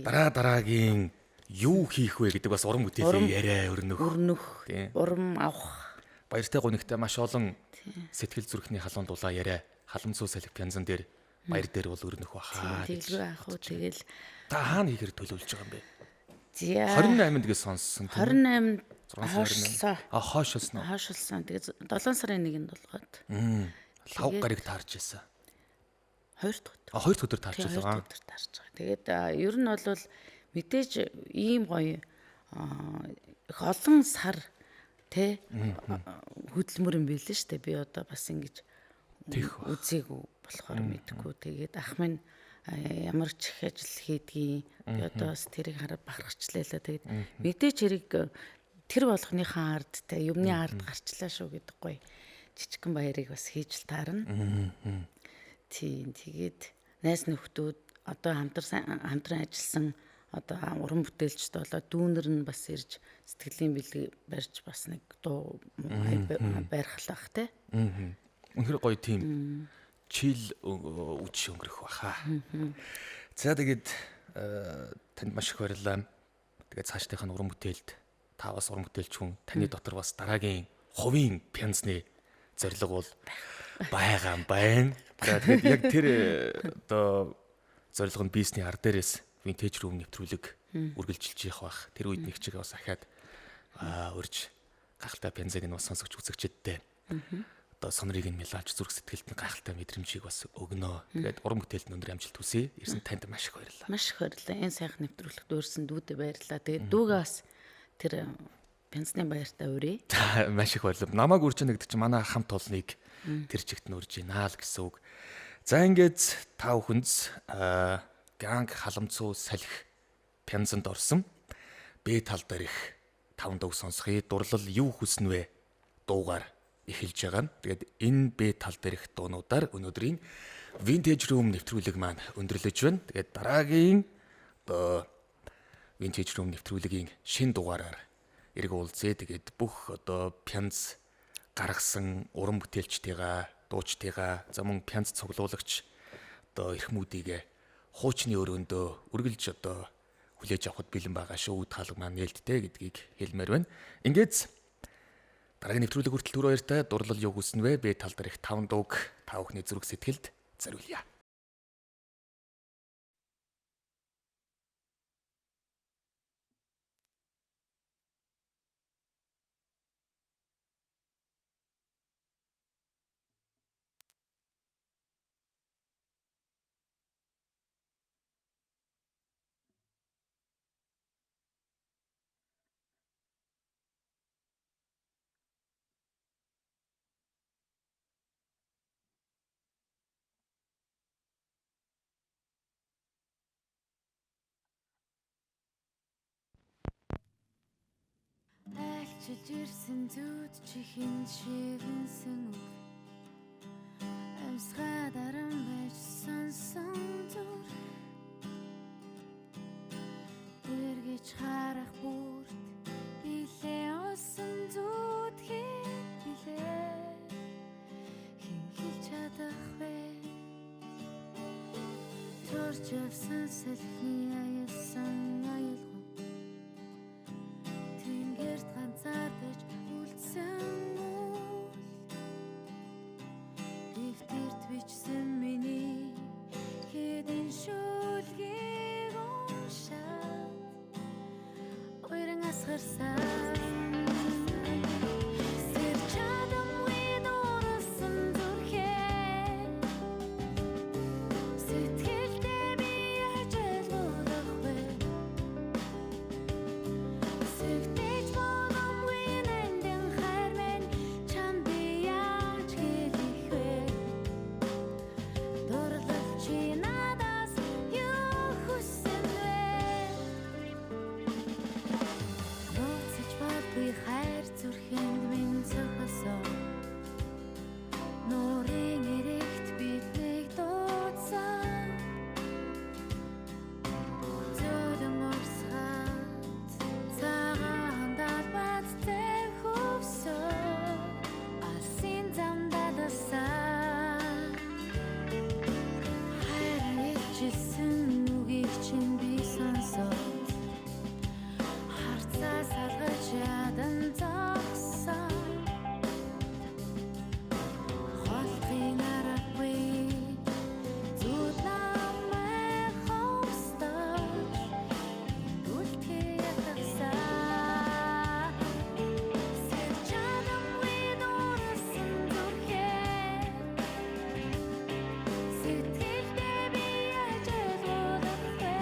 B: дараагийн юу хийх вэ гэдэг бас уран бүтээлийн яриа өрнөх
C: урам авах
B: баяртай гонигтай маш олон сэтгэл зүрхний халуун дулаа яриа халамцуу салхи пянзан дээр баяр дээр бол өрнөх баха.
C: Тэглгүй ах уу тэгэл
B: та хаана хийхээр төлөвлөж байгаа юм бэ? 28-нд гэж сонссон
C: тийм.
B: 28 хойшлсон.
C: Хойшлсон. Тэгээд 7 сарын 1-нд болгоод.
B: Лав гарыг таарч байсан.
C: 2 дахь.
B: 2 дахь өдөр таарч байсан.
C: 2 дахь өдөр таарч байгаа. Тэгээд ер нь бол мэдээж ийм гоё их олон сар тэ хөдөлмөр юм билээ шүү дээ. Би одоо бас ингэж үзээгүй болохоор мэдгүй. Тэгээд ах минь ямар ч их ажил хийдгийг би одоо бас тэрийг хараад бахархчлаа л. Тэгээд мэдээж хэрэг тэр болгоныхаа ард тэ юмны ард гарчлаа шүү гэдэг гоё жижигхэн баярыг бас хийж л таарна. Тийм тэгээд найз нөхдүүд одоо хамтран ажилласан одоо уран бүтээлчд болоод дүүнер нь бас ирж сэтгэлийн бэлэг барьж бас нэг дуу байрхлах те.
B: Үнэхээр гоё тийм чил үуч өнгөрөх баха. За тэгээд танд маш их баярлалаа. Тэгээд цаашдынх нь уран бүтээлд та бас уран бүтээлч хүн таны дотор бас дараагийн хувийн пянзны зорилго бол байгаа юм байна. Тэгээд яг тэр одоо зорилго нь бизнесний ар дээрээс Vintage Room нэвтрүүлэг үргэлжилж явах бах. Тэр үед нэг чиг бас ахаад урьж гахалтай пянзаг нь бас сонсогч үзэгчдтэй одоо сонорыг нь мэлаач зүрх сэтгэлд нь гахалтай мэдрэмжийг бас өгнө. Тэгээд уран бүтээлд өндөр амжилт хүсье. Ирсэн танд маш их баярлалаа.
C: Маш их баярлалаа. Энэ сайхан нэвтрүүлэгт өөрсөн дүүдээ баярлалаа. Тэгээд дүүгээ бас тэр пянзны баяртай өрөө.
B: Маш их баярлалаа. Намайг үрж нэгдэг чинь манай хамт олныг тэр чигт нь үрж гинаа л гэсэн үг. За ингээд та бүхэнд ганг халамцуу салхи пянзанд орсон B тал дээрх 5 дуу сонсхий дурлал юу хүснэ вэ дуугаар эхэлж байгаа. Тэгээд энэ B тал дээрх дуунуудаар өнөөдрийн Vintage Room нэвтрүүлэг маань өндөрлөж байна. Тэгээд дараагийн одоо Vintage Room нэвтрүүлгийн шинэ дугаараар эрг уулзъя. Тэгээд бүх одоо пянз гаргасан уран бүтээлчдийгээ, дуучдыгаа, за мөн пянз цуглуулагч одоо эрхмүүдийг хуучны өрөөндөө үргэлж одоо хүлээж авахд бэлэн байгаа шүү. Таалга маань нээлттэй гэдгийг хэлмээр байна. Ингээд дараагийн нэвтрүүлэг хүртэл түр баяртай дурлал юу хүснэ вэ? B тал дээр их 5 дууг та бүхний зүрх сэтгэлд зориулъя.
E: Айлчилж ирсэн зүуд чихэн шивэнсэн үг амьсгаа даран байж сонс сонсон зүр эргэж харах бүрт билээ осон зүудхийг билээ хэн хэлж чадах вэ төрж явсан салхины аясан аялгау тэнгэрт ганцаардаж үлдсэн үл дэвтэрт бичсэн миний хэдэн шүлгийг уншаад уйран асгарсан хайр зүрхэнд минь цохосоо нуурын эрэгт биднийг дуудсан зөөлөн орсгаад цагаан далбад тэр хөвсөө алсын замдаа дасан хайр илчилсэн үгийг чинь би сонсоод салгаж ядан зогсон холтын аргагүй зүуд намайг ховстож үлдэхий ятгасан сэрчадамгүй дуурсан зүрхээ сэтгэлдээ би ажиглуулах вэ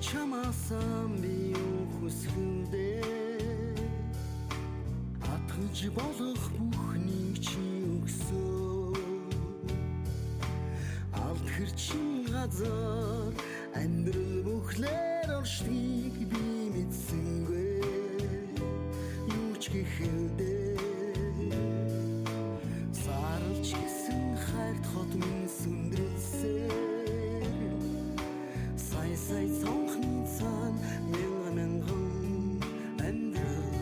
A: чамаасан би юу хүсэндээ атгаж болох бүхнийг чи өгсөн алхэр чин газар амьдрал бүхлээр оршдгийг би мэдсэнгүй юу ч гэхэндээ саралч гисэн хайрт хот минь сүндрэлсэн сай цонхны цаан мянган амьдрал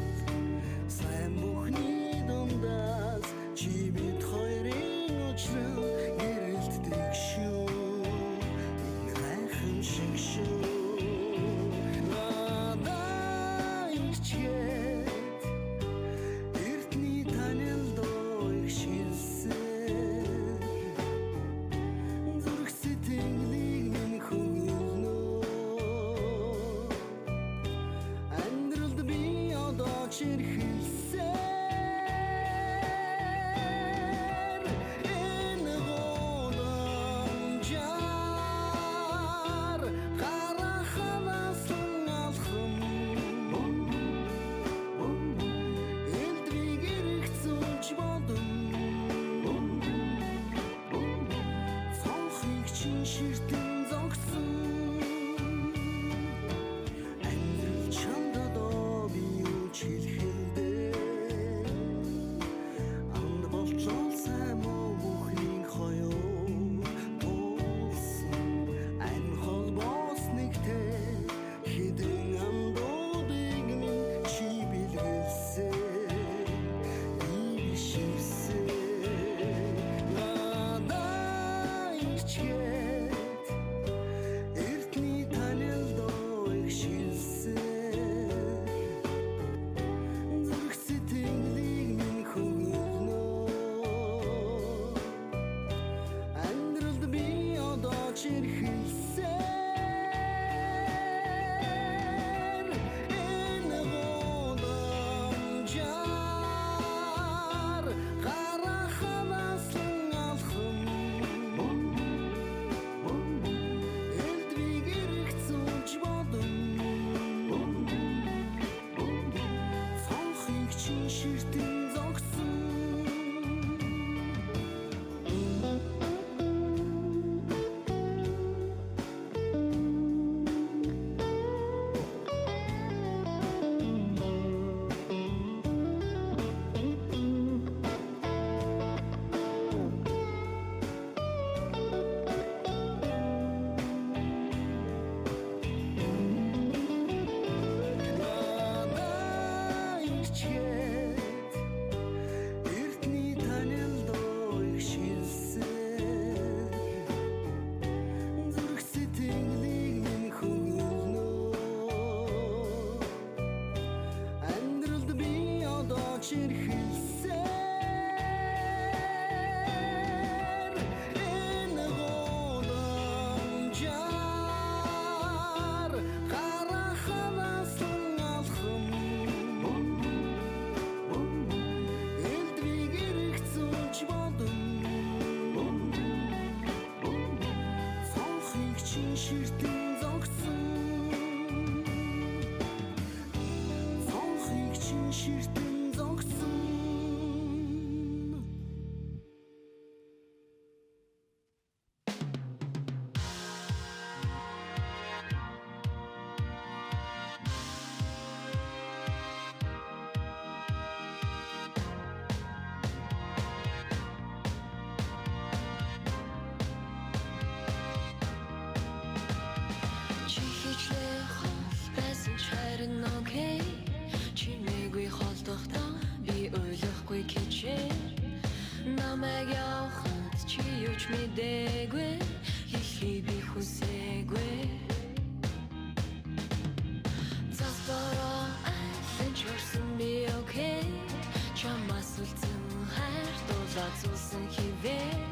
A: сайн бүхний дундаас чи бид хоёрын учрал гэрэлтдэг шүү энэ гайхам шиг шүү надад ичгээд эртний танил доо их шилсэн зүрх сэтгэлийг минь чирхэлсээр энэ годамжаар хараханасан алхам элдвиг эрэх зүлж бодон чин ширтэн зогсон амьдрал чамд одоо би юу ч хэлэхдээ анд болчоо сайн муу бүхний хоёо тулсан ань холбоос нэгтэй хідэн амдуудыг минь чи билгэлсэн
F: Чимээгүй холдохдоо би ойлгохгүй кичээ намайг явахад чи юуч мэдээгүй хэлхий би хүсээгүй Засбараа альчорсон би окей чамаас үлдсэн хайр дуулаад зулсан хивээр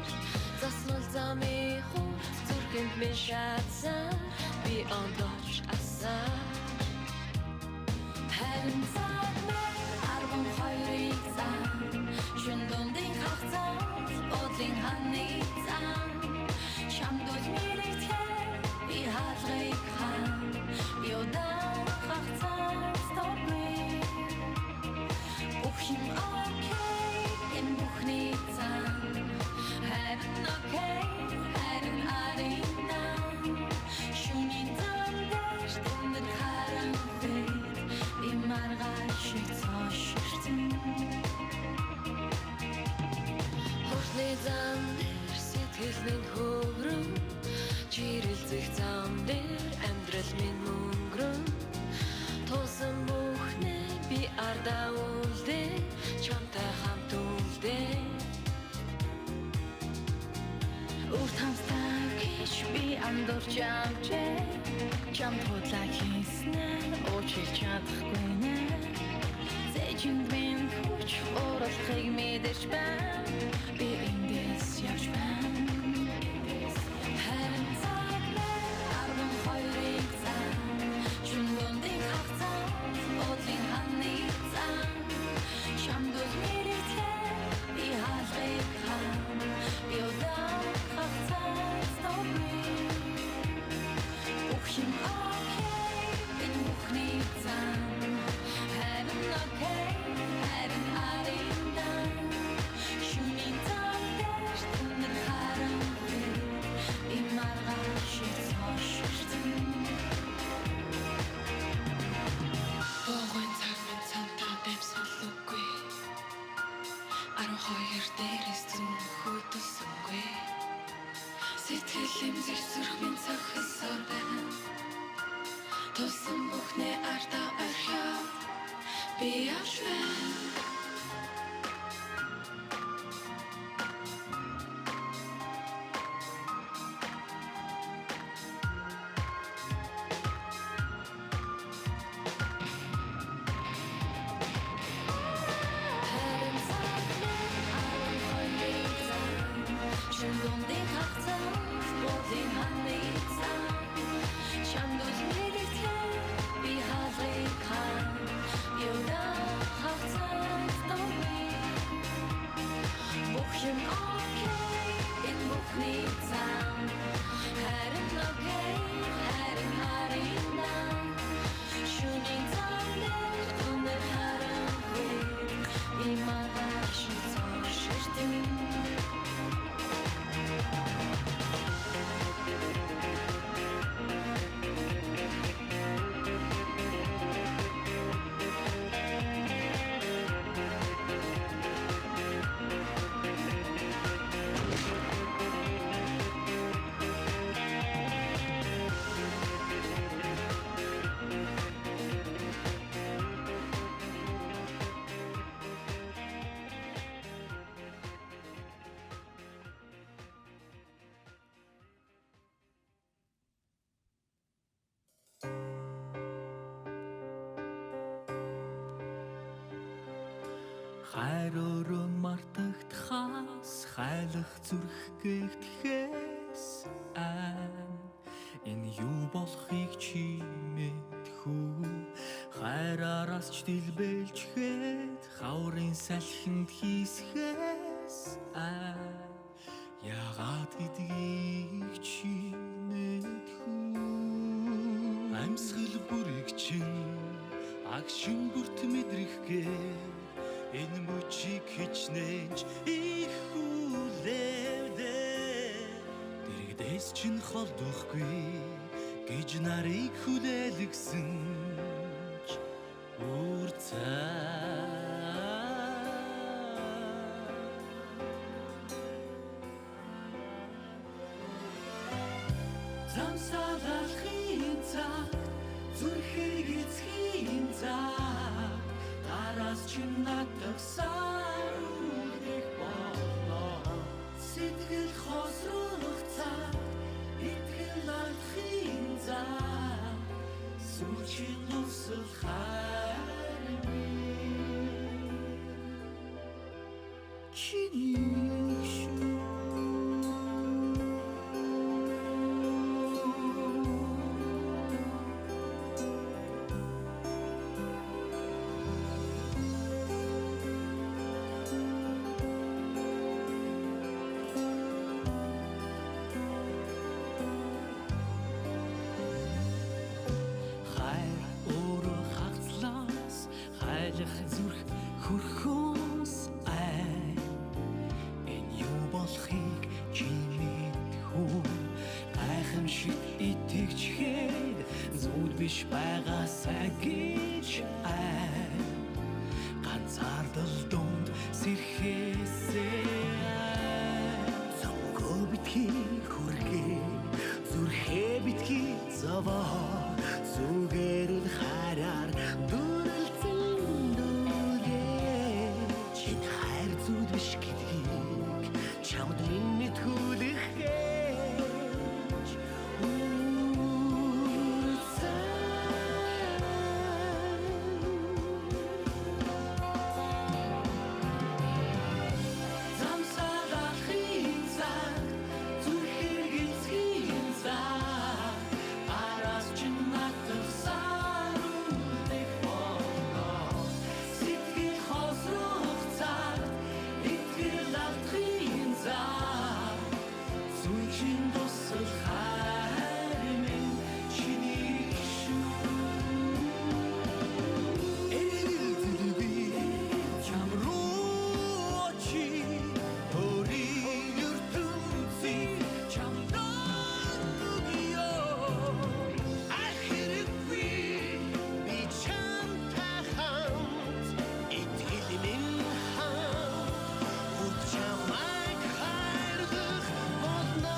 F: заснул замын хурд зүрхэнд минь шатсан би ондооч асаа Харин цагнаа арван хоёрыг зам шүн дундын хавцаа бодлын ханы зам шамдуул мэрэгтэй би хаалгыг хам би удаан хавцаа stop me бүх юм окей энэ бүхний зам харин окей харин арина шүний зам дэш дунд харан маргаашиг цааширсан Хурдны зам дээр сэтгэл минь хөврөн чирэлцэх зам дээр амьдрал минь мөнгөрөн Туусан бүхнээ би ардаа үлдээ чамтай хамт үлдээ Урт хамтаа гэж би андуурч авчээ Чам худлаа хийснээр уучилж чадахгүй нэ Зэжинд минь хүч уралхыг мэдэрч байна Би эндээс явж байна Харин цагнаа арван хоёрыг зам Чүн дундын хавцаа бодлын ханы зам Шамдуул мэрэгтэй би хаалгыг хам Би удаан хавцаа stop me бүх юм окей энэ бүхний зам харин окей харин арина шүний зам дээр түнэн харан Сэтгэлэм зэрсүрх минь цохисоор байна. Тусан бүхнээ артаа орхиод би явж байна.
G: Хайрөөрөө мартагдахаас хайлах зүрх гэгдэхээс энэ юу болохыг чи мэдхүү хайраараас ч дэлбэлжгээд хаврын салхинд хийсгээс яагаад гэдгийг чи мэдхүү амьсгал бүрийг чинь агшин бүрт мэдрэхгээ энэ мөчийг хичнээнч их хүлээвдээ дэрэгдээс чинь холдохгүй гэж нарыг хүлээлгсэн ч замсаалахын цаг зүрхийг эцхийн цаг араас чинь надад саруудыг болоо сэтгэл хосрох цаг итгэл алдахын цаг сүлжин усал хайр чиний шүү зүрх хөрхөөс энэ юу болохыг чи мэдхүү гайхамшиг итгэжгээд зүуд биш байгаасаа гэж ганцаардал дунд сэрхээсээ цонхоо битгий хүргээ зүрхээ битгий заваа зүгээр л хараар биш гэдгийг чамд минь түлэх гэж замсаалахын цаг зүрхийг эцгийн цаг араас чинь надад саруудыг болоо сэтгэл хосрох цаг Сүнчин тусал хайр минь чиний шүү Эрэгэлдэлби чам руу чи төрийн ертөнцийг чамдаа өгье Ахиргүй би чамтай хамт итгэл минь хамт Чамайг хайрлах болно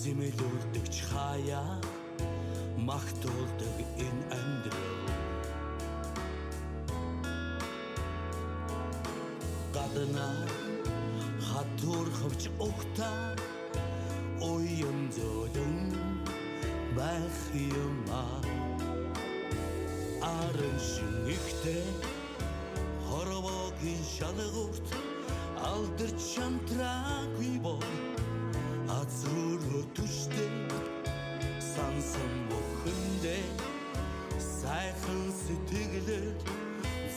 G: зэмэлүүлдэгч хаяа магтуулдаг энэ амьдрал гадна хатуурхавч ухтаа уян зөөлөн байх юма арын шинэгтэй хоровогийн шалгуурт алдарч шантраагүй бол азруу түштэй сансан бүхэндээ сайхан сэтгэлээр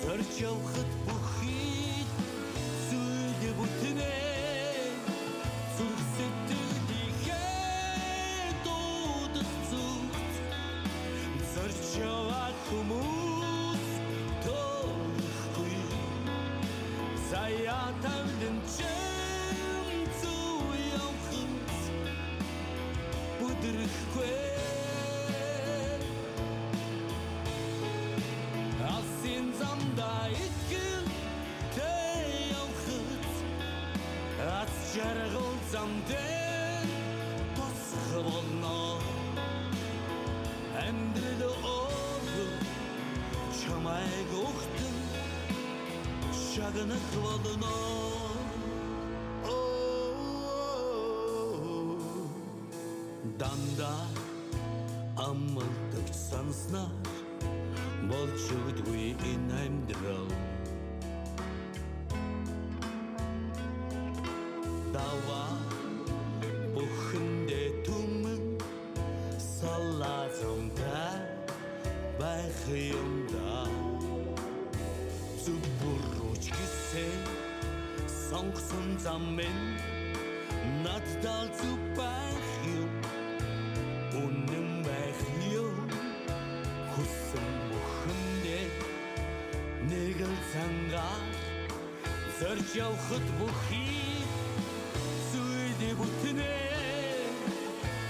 G: зорж явахад бүхий зүйлээ бүтнээ зүрх сэтгэлийнхээ дуудах зүгт зорж явах хүмүүс тоохгүй заяа тавлын зүү явахад бүдрэхгүй Алсын замда итгэлтэй явахад аз жаргал замдээ тосх болно амьдрал өвгөн чамайг ухтан шагнах болно дандаа аммалтагч санснаар болж өгдгүй энэ амьдрал даваа бүхэндээ түмэн салаазамтай байх юм да зүбүрүүч гисэн сонгосон зам минь надад зүб байх юм үнэн байх юм хүссэн бүхэндээ нэг л цангаар зорж явахад бүхий зүйлээ бүтнээ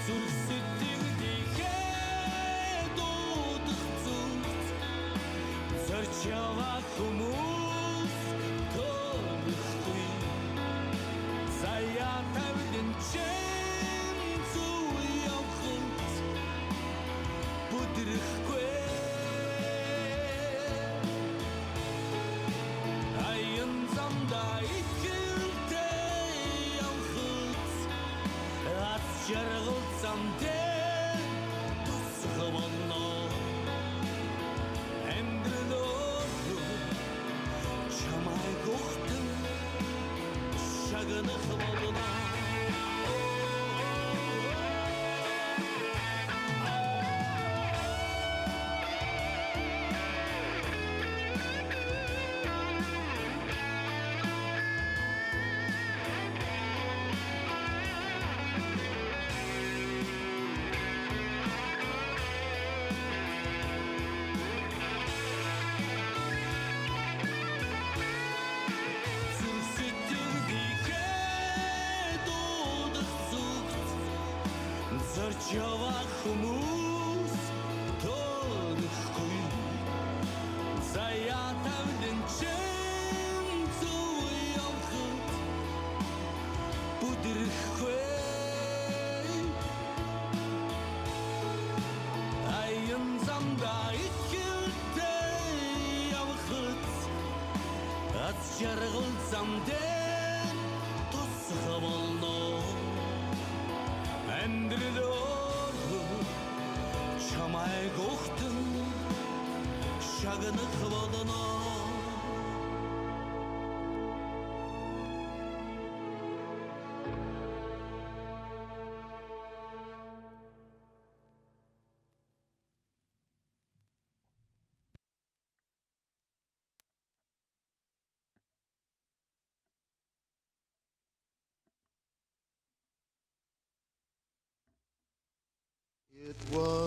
G: зүрх сэтгэлийнхээ дуудах зүгт зорж явах хүмүүс тоохгүй заяа тавлын зүү явахад бүдрэхгүй аян замда итгэлтэй явахад аз жаргал замдээ тусах болно амьдрал чамайг ухтан шагнах болно зорж явах хүмүүс тоохгүй заяа тавлын зүү явахад бүдрэхгүй аян замда итгэлтэй явахад аз жаргал замдээ тусах болно амьдрал чамайг ухтан шагнах болно
A: It was